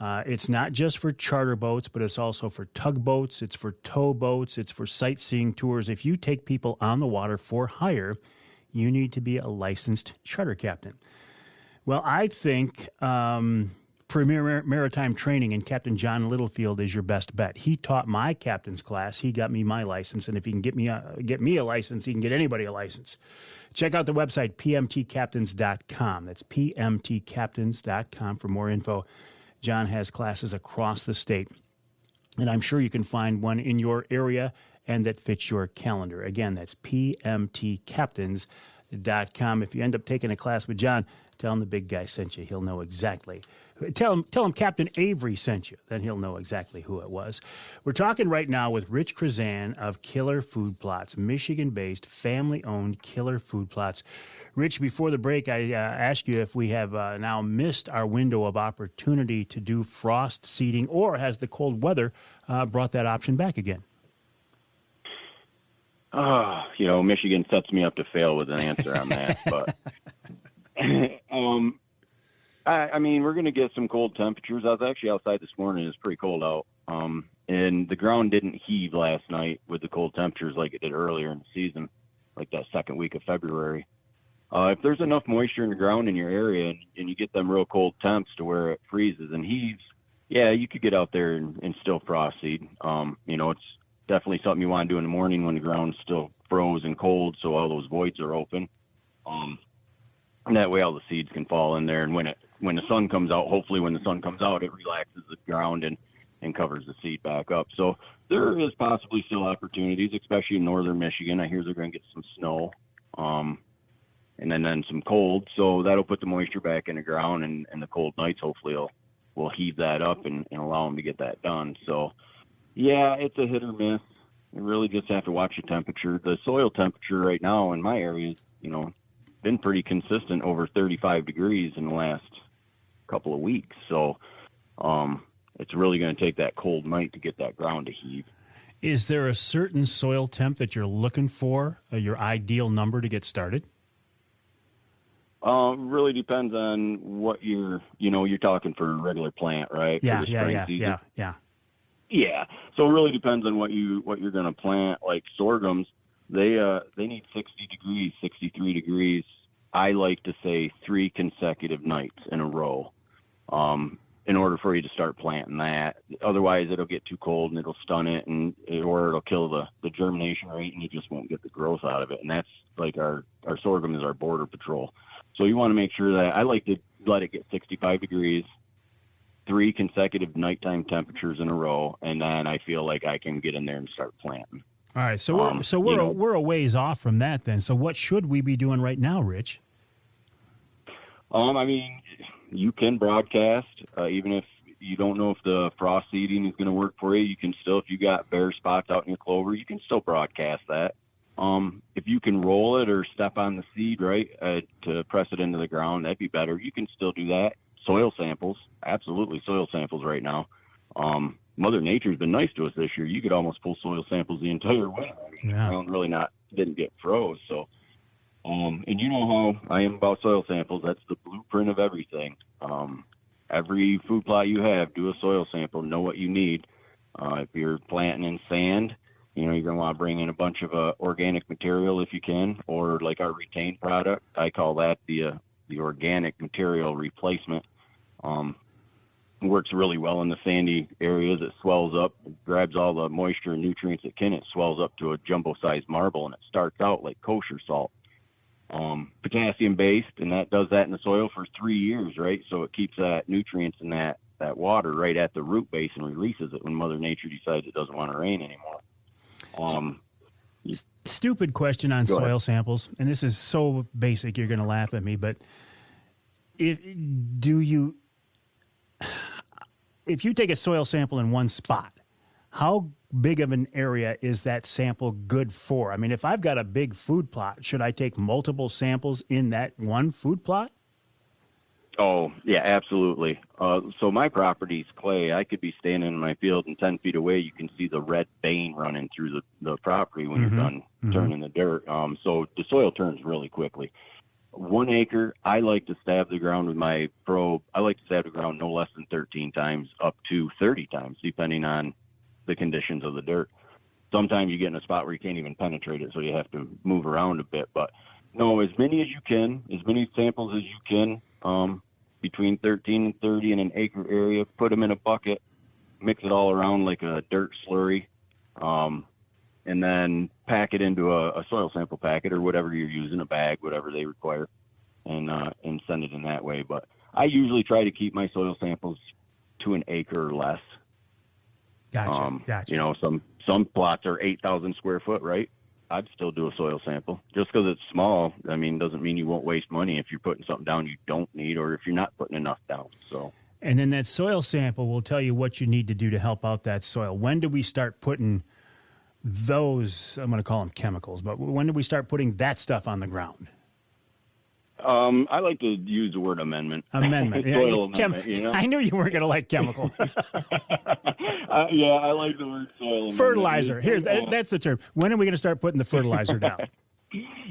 It's not just for charter boats, but it's also for tugboats, it's for tow boats, it's for sightseeing tours. If you take people on the water for hire, you need to be a licensed charter captain. Well, I think Premier Maritime Training and Captain John Littlefield is your best bet. He taught my captain's class. He got me my license, and if he can get me a license, he can get anybody a license. Check out the website, pmtcaptains.com. That's pmtcaptains.com for more info. John has classes across the state, and I'm sure you can find one in your area and that fits your calendar. Again, that's pmtcaptains.com. If you end up taking a class with John, tell him the big guy sent you. He'll know exactly. Tell him Captain Avery sent you. Then he'll know exactly who it was. We're talking right now with Rich Chrzan of Killer Food Plots, Michigan-based, family-owned Killer Food Plots. Rich, before the break, I asked you if we have now missed our window of opportunity to do frost seeding, or has the cold weather brought that option back again? Michigan sets me up to fail with an answer on that, but I mean, we're going to get some cold temperatures. I was actually outside this morning. It's pretty cold out. And the ground didn't heave last night with the cold temperatures like it did earlier in the season, like that second week of February. If there's enough moisture in the ground in your area and you get them real cold temps to where it freezes and heaves, yeah, you could get out there and still frost seed. It's definitely something you want to do in the morning when the ground's still froze and cold, so all those voids are open. And that way all the seeds can fall in there. And when the sun comes out, hopefully when the sun comes out, it relaxes the ground and covers the seed back up. So there is possibly still opportunities, especially in northern Michigan. I hear they're going to get some snow. And then some cold, so that'll put the moisture back in the ground, and the cold nights hopefully will heave that up and allow them to get that done. So, yeah, it's a hit or miss. You really just have to watch the temperature. The soil temperature right now in my area is, been pretty consistent, over 35 degrees in the last couple of weeks. So, it's really going to take that cold night to get that ground to heave. Is there a certain soil temp that you're looking for, your ideal number to get started? Really depends on what you're talking for a regular plant, right? Yeah. So it really depends on what you're going to plant. Like sorghums, they need 60 degrees, 63 degrees. I like to say 3 consecutive nights in a row, in order for you to start planting that. Otherwise, it'll get too cold and it'll stun it, or it'll kill the germination rate, and you just won't get the growth out of it. And that's like our sorghum is our border patrol. So you want to make sure that I like to let it get 65 degrees, 3 consecutive nighttime temperatures in a row, and then I feel like I can get in there and start planting. All right, so we're a ways off from that then. So what should we be doing right now, Rich? I mean, you can broadcast, even if you don't know if the frost seeding is going to work for you. You can still, if you got bare spots out in your clover, you can still broadcast that. If you can roll it or step on the seed, right, to press it into the ground, that'd be better. You can still do that. Soil samples, absolutely soil samples right now. Mother Nature's been nice to us this year. You could almost pull soil samples the entire winter. Yeah. Didn't get froze. So, and you know how I am about soil samples. That's the blueprint of everything. Every food plot you have, do a soil sample, know what you need. If you're planting in sand, you're going to want to bring in a bunch of organic material if you can, or like our retained product. I call that the organic material replacement. Works really well in the sandy areas. It swells up, grabs all the moisture and nutrients it can. It swells up to a jumbo-sized marble, and it starts out like kosher salt. Potassium-based, and that does that in the soil for 3 years, right? So it keeps that nutrients in that water right at the root base and releases it when Mother Nature decides it doesn't want to rain anymore. Stupid question on soil samples, and this is so basic you're going to laugh at me, but if you take a soil sample in one spot, how big of an area is that sample good for? I mean, if I've got a big food plot, should I take multiple samples in that one food plot? Oh, yeah, absolutely. So my property's clay. I could be standing in my field and 10 feet away, you can see the red vein running through the property when you're done turning the dirt. So the soil turns really quickly. 1 acre, I like to stab the ground with my probe. I like to stab the ground no less than 13 times up to 30 times, depending on the conditions of the dirt. Sometimes you get in a spot where you can't even penetrate it, so you have to move around a bit. But no, as many as you can, as many samples as you can, between 13 and 30 in an acre area, put them in a bucket, mix it all around like a dirt slurry, and then pack it into a soil sample packet or whatever you're using, a bag, whatever they require, and send it in that way. But I usually try to keep my soil samples to an acre or less. Gotcha. You know, some plots are 8,000 square foot, right? I'd still do a soil sample. Just because it's small, I mean, doesn't mean you won't waste money if you're putting something down you don't need, or if you're not putting enough down. So, and then that soil sample will tell you what you need to do to help out that soil. When do we start putting those, I'm going to call them chemicals, but when do we start putting that stuff on the ground? I like to use the word amendment. Amendment. Soil amendment, you know? I knew you weren't going to like chemical. Yeah, I like the word soil. Fertilizer. Here, that's the term. When are we going to start putting the fertilizer down?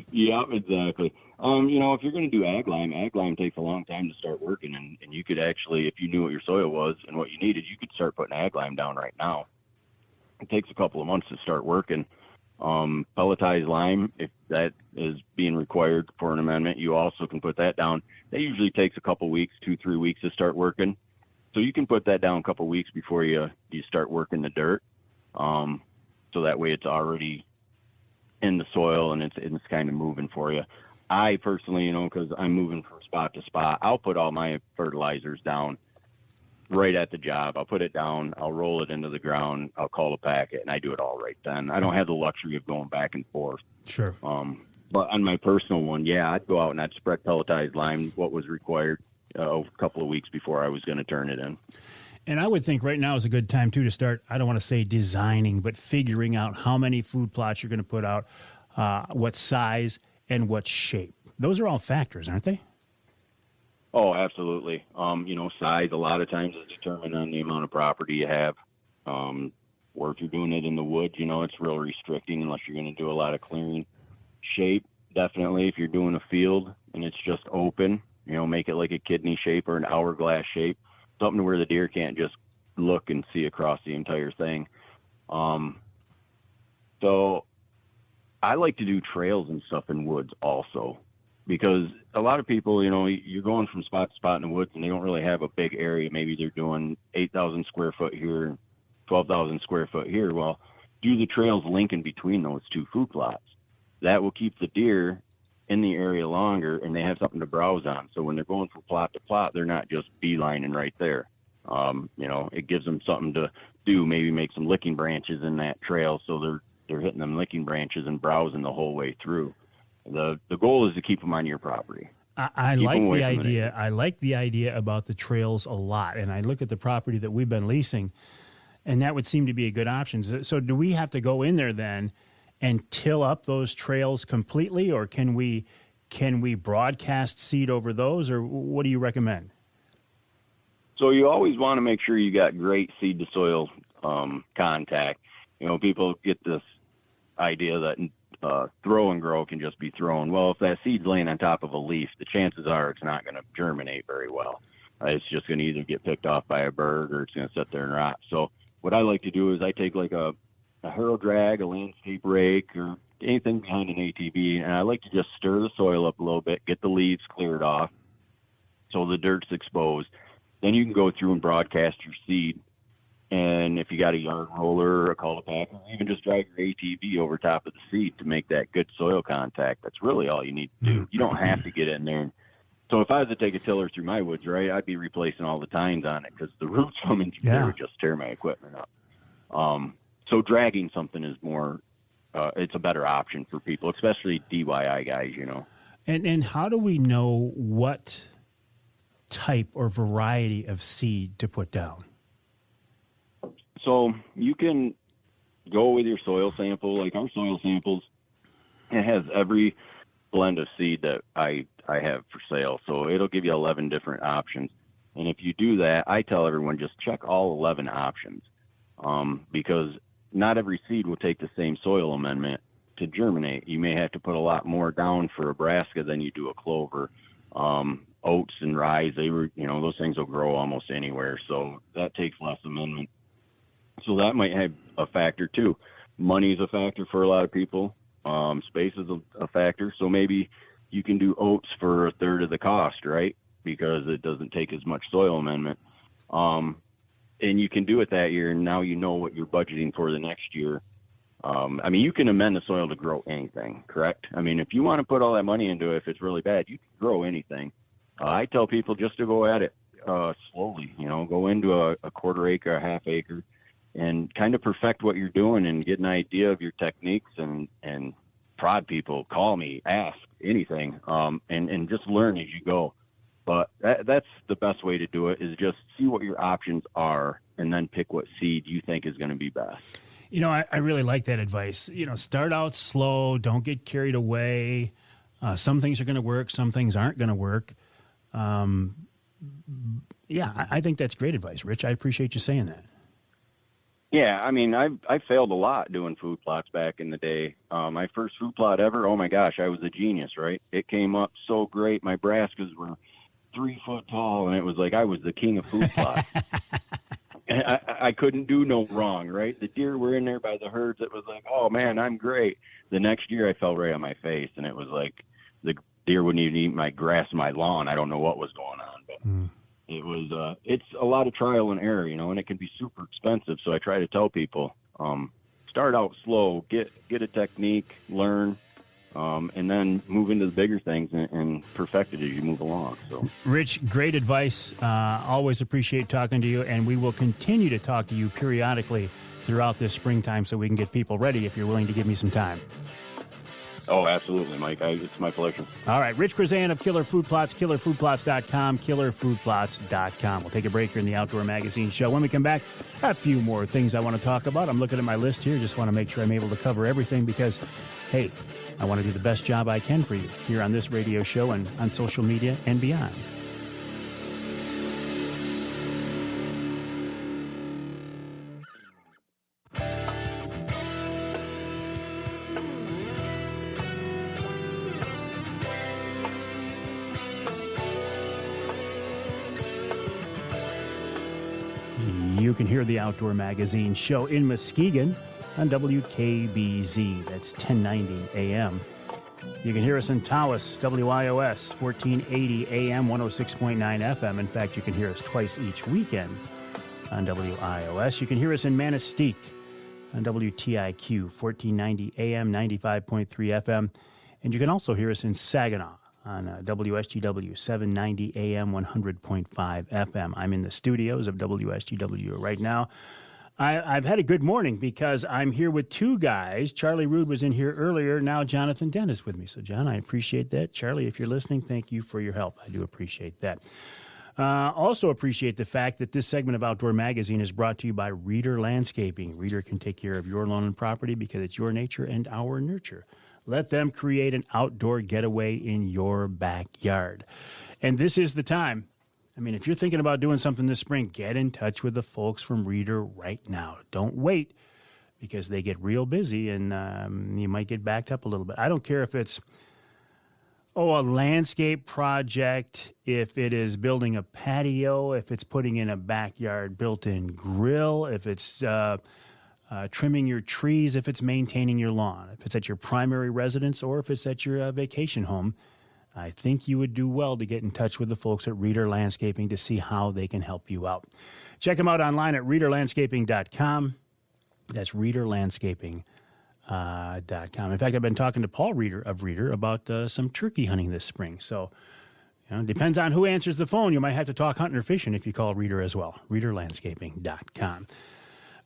Yeah, exactly. You know, if you're going to do ag lime takes a long time to start working, and you could actually, if you knew what your soil was and what you needed, you could start putting ag lime down right now. It takes a couple of months to start working. Pelletized lime, if that is being required for an amendment, you also can put that down. That usually takes a couple weeks, 2-3 weeks to start working. So you can put that down a couple weeks before you start working the dirt. So that way it's already in the soil and it's kind of moving for you. I personally, you know, because I'm moving from spot to spot, I'll put all my fertilizers down right at the job. I'll put it down, I'll roll it into the ground, I'll call a packet, and I do it all right then. I don't have the luxury of going back and forth. Sure. But on my personal one, yeah, I'd go out and I'd spread pelletized lime, what was required, a couple of weeks before I was going to turn it in. And I would think right now is a good time, too, to start, I don't want to say designing, but figuring out how many food plots you're going to put out, what size and what shape. Those are all factors, aren't they? Oh, absolutely. You know, size a lot of times is determined on the amount of property you have. Or if you're doing it in the woods, you know, it's real restricting unless you're going to do a lot of clearing. Shape, definitely. If you're doing a field and it's just open, you know, make it like a kidney shape or an hourglass shape, something where the deer can't just look and see across the entire thing. So I like to do trails and stuff in woods also, because a lot of people, you know, you're going from spot to spot in the woods and they don't really have a big area. Maybe they're doing 8,000 square foot here, 12,000 square foot here. Well, do the trails linking between those two food plots. That will keep the deer in the area longer and they have something to browse on. So when they're going from plot to plot, they're not just beelining right there. You know, it gives them something to do, maybe make some licking branches in that trail. So they're hitting them licking branches and browsing the whole way through. The goal is to keep them on your property. I like the idea. I like the idea about the trails a lot. And I look at the property that we've been leasing, and that would seem to be a good option. So do we have to go in there then and till up those trails completely, or can we broadcast seed over those, or what do you recommend? So you always want to make sure you got great seed to soil contact. You know, people get this idea that throw and grow can just be thrown. Well, if that seed's laying on top of a leaf, the chances are it's not going to germinate very well. It's just going to either get picked off by a bird or it's going to sit there and rot. So what I like to do is I take like a harrow drag, a landscape rake, or anything behind an ATV, and I like to just stir the soil up a little bit, get the leaves cleared off so the dirt's exposed. Then you can go through and broadcast your seed. And if you got a yard roller or a cultipacker, or even just drive your ATV over top of the seed to make that good soil contact, that's really all you need to do. You don't have to get in there. So if I was to take a tiller through my woods, right, I'd be replacing all the tines on it because the roots coming through there would just tear my equipment up. So dragging something is more, it's a better option for people, especially DIY guys, you know. And how do we know what type or variety of seed to put down? So you can go with your soil sample, like our soil samples. It has every blend of seed that I have for sale. So it'll give you 11 different options. And if you do that, I tell everyone just check all 11 options, because not every seed will take the same soil amendment to germinate. You may have to put a lot more down for a brassica than you do a clover. Oats and rye, those things will grow almost anywhere. So that takes less amendment. So that might have a factor too. Money is a factor for a lot of people. Space is a factor. So maybe you can do oats for a third of the cost, right? Because it doesn't take as much soil amendment. And you can do it that year, and now you know what you're budgeting for the next year. You can amend the soil to grow anything, correct? If you want to put all that money into it, if it's really bad, you can grow anything. I tell people just to go at it slowly, go into a quarter acre, a half acre, and kind of perfect what you're doing and get an idea of your techniques and prod people, call me, ask anything, and just learn as you go. But that's the best way to do it, is just see what your options are and then pick what seed you think is going to be best. I really like that advice. Start out slow. Don't get carried away. Some things are going to work. Some things aren't going to work. I think that's great advice, Rich. I appreciate you saying that. Yeah, I failed a lot doing food plots back in the day. My first food plot ever, oh my gosh, I was a genius, right? It came up so great. My brassicas were 3 foot tall, and it was like I was the king of food plots. And I couldn't do no wrong, right? The deer were in there by the herds. It was like, oh man, I'm great. The next year I fell right on my face, and it was like the deer wouldn't even eat my grass, my lawn. I don't know what was going on, but it was, it's a lot of trial and error, and it can be super expensive. So I try to tell people, start out slow, get a technique, learn, and then move into the bigger things and perfect it as you move along. So, Rich, great advice. Always appreciate talking to you, and we will continue to talk to you periodically throughout this springtime so we can get people ready if you're willing to give me some time. Oh, absolutely, Mike. It's my pleasure. All right, Rich Chrzan of Killer Food Plots, killerfoodplots.com, killerfoodplots.com. We'll take a break here in the Outdoor Magazine show. When we come back, a few more things I want to talk about. I'm looking at my list here. Just want to make sure I'm able to cover everything because, hey, I want to do the best job I can for you here on this radio show and on social media and beyond. You can hear the Outdoor Magazine show in Muskegon on WKBZ. That's 1090 AM. You can hear us in Tawas, WIOS, 1480 AM, 106.9 FM. In fact, you can hear us twice each weekend on WIOS. You can hear us in Manistee on WTIQ, 1490 AM, 95.3 FM. And you can also hear us in Saginaw on WSGW, 790 AM, 100.5 FM. I'm in the studios of WSGW right now. I've had a good morning because I'm here with two guys. Charlie Rood was in here earlier. Now Jonathan Dent is with me. So, John, I appreciate that. Charlie, if you're listening, thank you for your help. I do appreciate that. Also appreciate the fact that this segment of Outdoor Magazine is brought to you by Reader Landscaping. Reader can take care of your lawn and property because it's your nature and our nurture. Let them create an outdoor getaway in your backyard. And this is the time. If you're thinking about doing something this spring, get in touch with the folks from Reader right now. Don't wait because they get real busy and you might get backed up a little bit. I don't care if it's a landscape project, if it is building a patio, if it's putting in a backyard built-in grill, if it's trimming your trees, if it's maintaining your lawn, if it's at your primary residence or if it's at your vacation home. I think you would do well to get in touch with the folks at Reader Landscaping to see how they can help you out. Check them out online at readerlandscaping.com. That's readerlandscaping.com. In fact, I've been talking to Paul Reader of Reader about some turkey hunting this spring. So, depends on who answers the phone. You might have to talk hunting or fishing if you call Reader as well. readerlandscaping.com.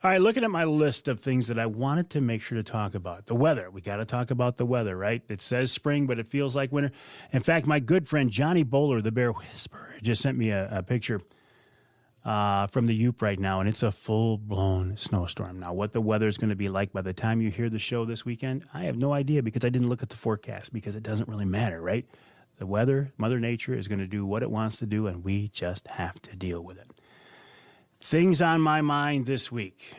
All right, looking at my list of things that I wanted to make sure to talk about. The weather. We got to talk about the weather, right? It says spring, but it feels like winter. In fact, my good friend Johnny Bowler, the Bear Whisperer, just sent me a picture from the Yoop right now, and it's a full-blown snowstorm. Now, what the weather is going to be like by the time you hear the show this weekend, I have no idea because I didn't look at the forecast because it doesn't really matter, right? The weather, Mother Nature is going to do what it wants to do, and we just have to deal with it. Things on my mind this week.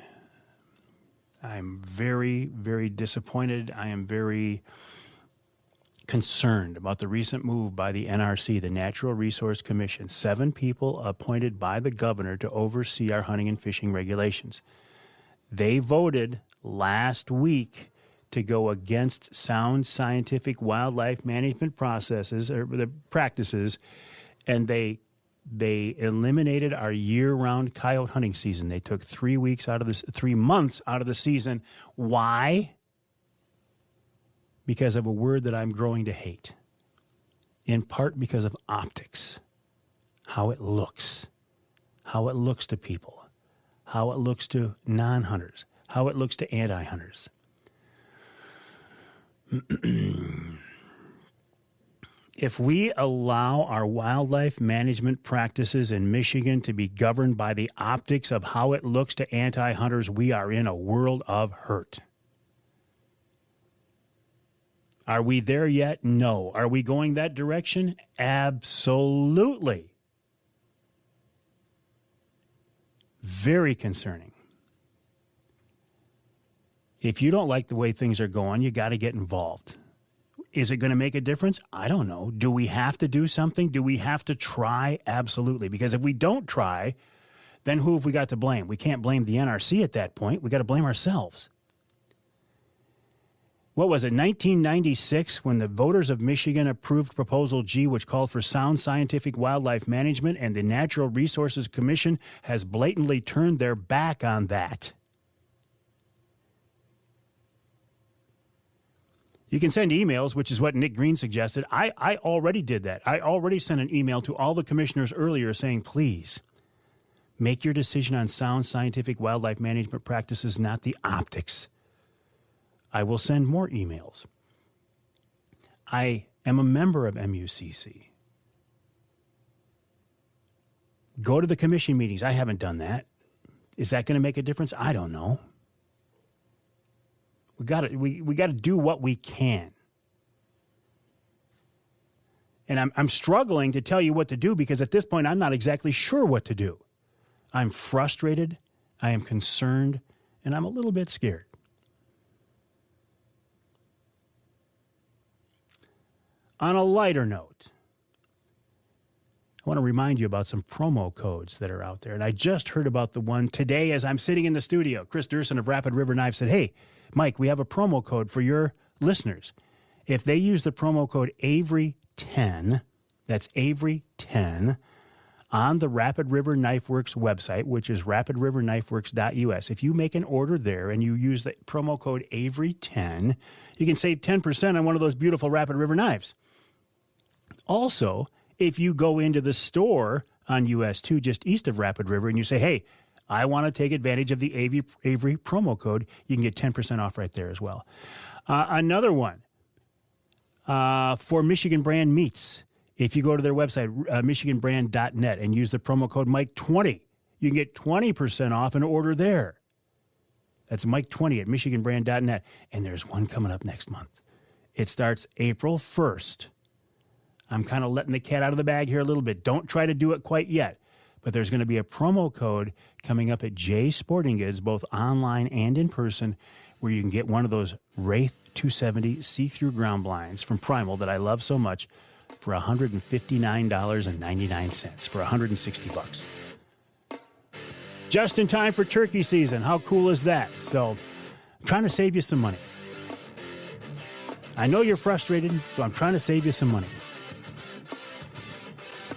I'm very, very disappointed. I am very concerned about the recent move by the NRC, the Natural Resource Commission. 7 people appointed by the governor to oversee our hunting and fishing regulations. They voted last week to go against sound scientific wildlife management processes or the practices, and they eliminated our year-round coyote hunting season. They took 3 months out of the season. Why? Because of a word that I'm growing to hate. In part because of optics. How it looks. How it looks to people. How it looks to non-hunters. How it looks to anti-hunters. If we allow our wildlife management practices in Michigan to be governed by the optics of how it looks to anti-hunters, we are in a world of hurt. Are we there yet? No. Are we going that direction? Absolutely. Very concerning. If you don't like the way things are going, you got to get involved. Is it going to make a difference? I don't know. Do we have to do something? Do we have to try? Absolutely. Because if we don't try, then who have we got to blame? We can't blame the NRC at that point. We got to blame ourselves. What was it, 1996, when the voters of Michigan approved Proposal G, which called for sound scientific wildlife management, and the Natural Resources Commission has blatantly turned their back on that. You can send emails, which is what Nick Green suggested. I already did that. I already sent an email to all the commissioners earlier saying, please, make your decision on sound scientific wildlife management practices, not the optics. I will send more emails. I am a member of MUCC. Go to the commission meetings. I haven't done that. Is that going to make a difference? I don't know. We got to do what we can. And I'm struggling to tell you what to do because at this point I'm not exactly sure what to do. I'm frustrated, I am concerned, and I'm a little bit scared. On a lighter note, I want to remind you about some promo codes that are out there. And I just heard about the one today as I'm sitting in the studio. Chris Durson of Rapid River Knife said, hey, Mike, we have a promo code for your listeners. If they use the promo code Avery10, that's Avery10, on the Rapid River Knife Works website, which is rapidriverknifeworks.us. If you make an order there and you use the promo code Avery10, you can save 10% on one of those beautiful Rapid River knives. Also, if you go into the store on US 2 just east of Rapid River and you say, hey, I want to take advantage of the Avery promo code, you can get 10% off right there as well. Another one for Michigan brand meats. If you go to their website, michiganbrand.net, and use the promo code Mike20, you can get 20% off an order there. That's Mike20 at michiganbrand.net. And there's one coming up next month. It starts April 1st. I'm kind of letting the cat out of the bag here a little bit. Don't try to do it quite yet. But there's going to be a promo code coming up at Jay's Sporting Goods, both online and in person, where you can get one of those Wraith 270 see-through ground blinds from Primal that I love so much for $159.99 for $160. Just in time for turkey season. How cool is that? So I'm trying to save you some money. I know you're frustrated, so I'm trying to save you some money.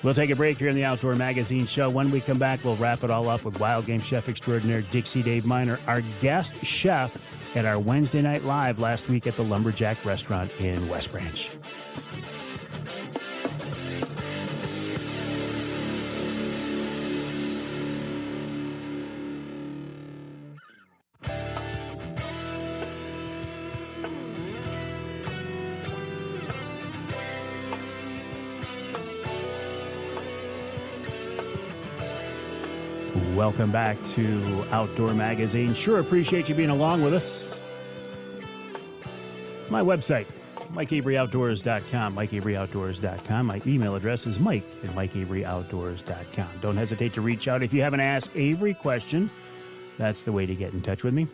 We'll take a break here in the Outdoor Magazine show. When we come back, we'll wrap it all up with wild game chef extraordinaire Dixie Dave Minar, our guest chef at our Wednesday Night Live last week at the Lumberjack Restaurant in West Branch. welcome back to Outdoor Magazine. Sure appreciate you being along with us. My website, MikeAveryOutdoors.com, MikeAveryOutdoors.com. My email address is Mike@MikeAveryOutdoors.com. Don't hesitate to reach out if you have an Ask Avery question. That's the way to get in touch with me.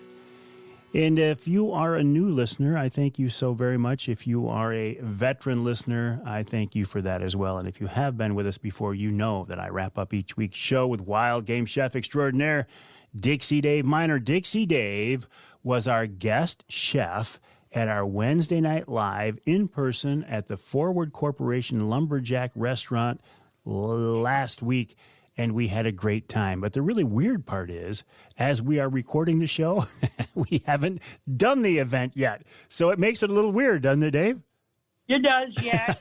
And if you are a new listener, I thank you so very much. If you are a veteran listener, I thank you for that as well. And if you have been with us before, you know that I wrap up each week's show with wild game chef extraordinaire, Dixie Dave Minar. Dixie Dave was our guest chef at our Wednesday night live in person at the Forward Corporation Lumberjack Restaurant last week. And we had a great time. But the really weird part is, as we are recording the show, we haven't done the event yet. So it makes it a little weird, doesn't it, Dave? It does, yeah.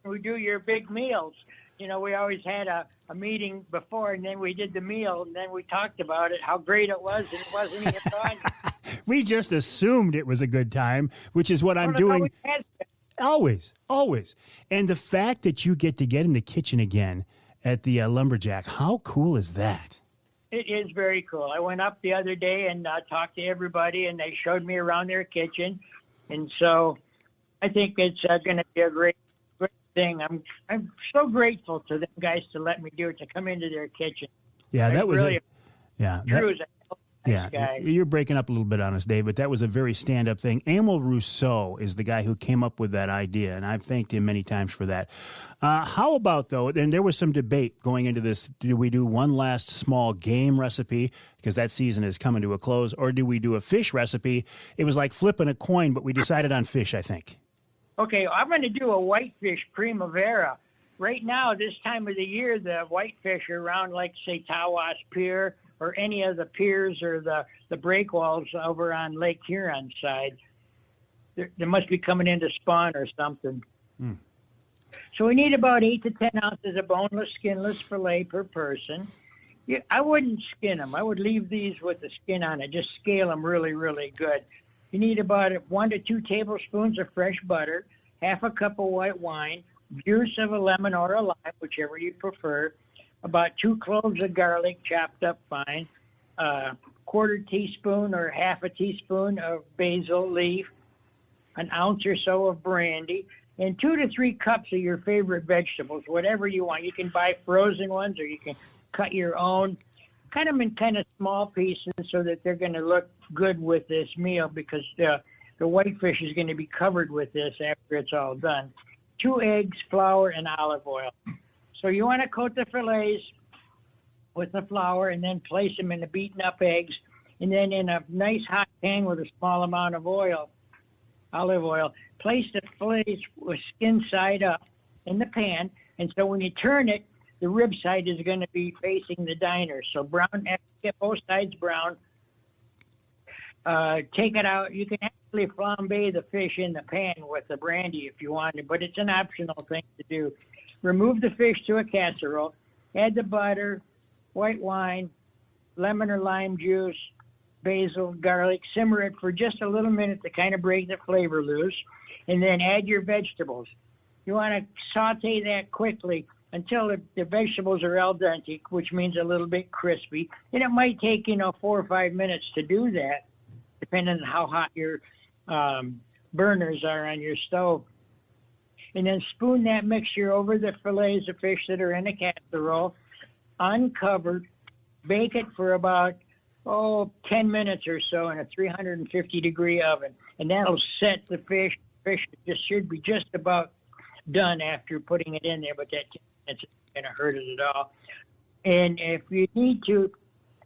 We do your big meals. We always had a meeting before, and then we did the meal, and then we talked about it, how great it was, and it wasn't even fun. We just assumed it was a good time, which is what I'm doing. Always. And the fact that you get in the kitchen again at the Lumberjack, how cool is that? It is very cool. I went up the other day and talked to everybody, and they showed me around their kitchen. And so I think it's going to be a great thing. I'm so grateful to them guys to let me do it, to come into their kitchen. Yeah, that was really You're breaking up a little bit on us, Dave, but that was a very stand-up thing. Emil Rousseau is the guy who came up with that idea, and I've thanked him many times for that. How about, though, and there was some debate going into this, do we do one last small game recipe, because that season is coming to a close, or do we do a fish recipe? It was like flipping a coin, but we decided on fish, I think. Okay, I'm going to do a whitefish primavera. Right now, this time of the year, the whitefish are around, like, say, Tawas Pier, or any of the piers or the breakwalls over on Lake Huron side. They must be coming in to spawn or something. So we need about 8 to 10 ounces of boneless, skinless filet per person. I wouldn't skin them. I would leave these with the skin on it. Just scale them really, really good. You need about 1 to 2 tablespoons of fresh butter, half a cup of white wine, juice of a lemon or a lime, whichever you prefer, about 2 cloves of garlic chopped up fine, quarter teaspoon or half a teaspoon of basil leaf, an ounce or so of brandy, and 2 to 3 cups of your favorite vegetables, whatever you want. You can buy frozen ones, or you can cut your own. Cut them in kind of small pieces so that they're going to look good with this meal, because the whitefish is going to be covered with this after it's all done. 2 eggs, flour, and olive oil. So you want to coat the fillets with the flour and then place them in the beaten up eggs, and then in a nice hot pan with a small amount of olive oil, place the fillets with skin side up in the pan. And so when you turn it, the rib side is going to be facing the diner. So brown, after you get both sides brown, take it out. You can actually flambe the fish in the pan with the brandy if you want to, but it's an optional thing to do. Remove the fish to a casserole, add the butter, white wine, lemon or lime juice, basil, garlic, simmer it for just a little minute to kind of break the flavor loose, and then add your vegetables. You want to saute that quickly until the vegetables are al dente, which means a little bit crispy, and it might take, 4 or 5 minutes to do that, depending on how hot your burners are on your stove. And then spoon that mixture over the fillets of fish that are in a casserole, uncovered, bake it for about 10 minutes or so in a 350-degree oven. And that'll set the fish. Fish should be just about done after putting it in there, but that 10 minutes isn't going to hurt it at all. And if you need to,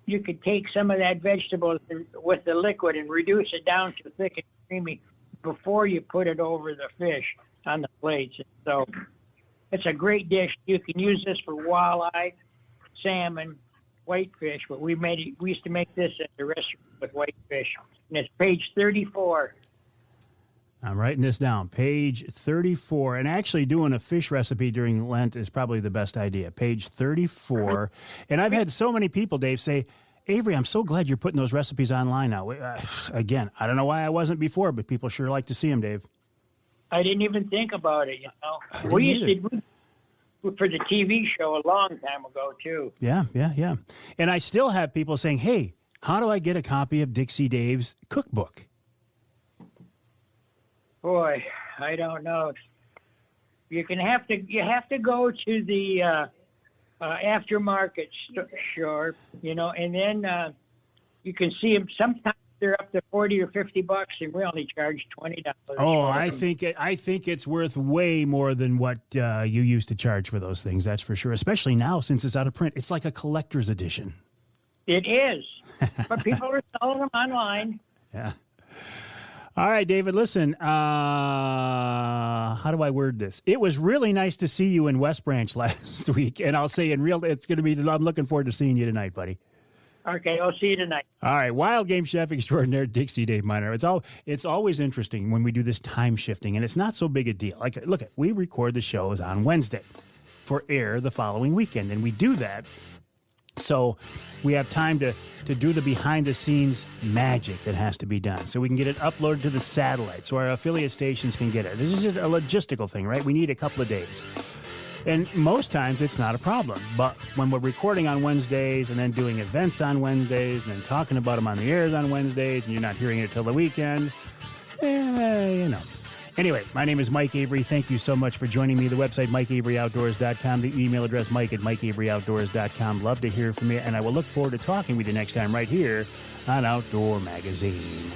you could take some of that vegetable with the liquid and reduce it down to thick and creamy before you put it over the fish on the plates. So it's a great dish. You can use this for walleye, salmon, whitefish, but we used to make this at the restaurant with whitefish. And it's page 34. I'm writing this down. Page 34. And actually doing a fish recipe during Lent is probably the best idea. Page 34. And I've had so many people, Dave, say, Avery, I'm so glad you're putting those recipes online now. Again, I don't know why I wasn't before, but people sure like to see them, Dave. I didn't even think about it, We for the TV show a long time ago too. Yeah. And I still have people saying, "Hey, how do I get a copy of Dixie Dave's cookbook?" Boy, I don't know. You have to go to the aftermarket store, and then you can see them. Sometimes they're up to $40 or $50, and we only charge $20. Oh, I think it's worth way more than what you used to charge for those things. That's for sure. Especially now since it's out of print, it's like a collector's edition. It is, but people are selling them online. Yeah. All right, David, listen, how do I word this? It was really nice to see you in West Branch last week, and I'll say I'm looking forward to seeing you tonight, buddy. Okay, I'll see you tonight. All right, wild game chef extraordinaire Dixie Dave Minar. It's always interesting when we do this time shifting, and it's not so big a deal. Like, look, we record the shows on Wednesday for air the following weekend, and we do that so we have time to do the behind-the-scenes magic that has to be done. So we can get it uploaded to the satellite so our affiliate stations can get it. This is just a logistical thing, right? We need a couple of days. And most times it's not a problem. But when we're recording on Wednesdays and then doing events on Wednesdays and then talking about them on the airs on Wednesdays and you're not hearing it till the weekend, Anyway, my name is Mike Avery. Thank you so much for joining me. The website, MikeAveryOutdoors.com. The email address, Mike@MikeAveryOutdoors.com. Love to hear from you, and I will look forward to talking with you next time right here on Outdoor Magazine.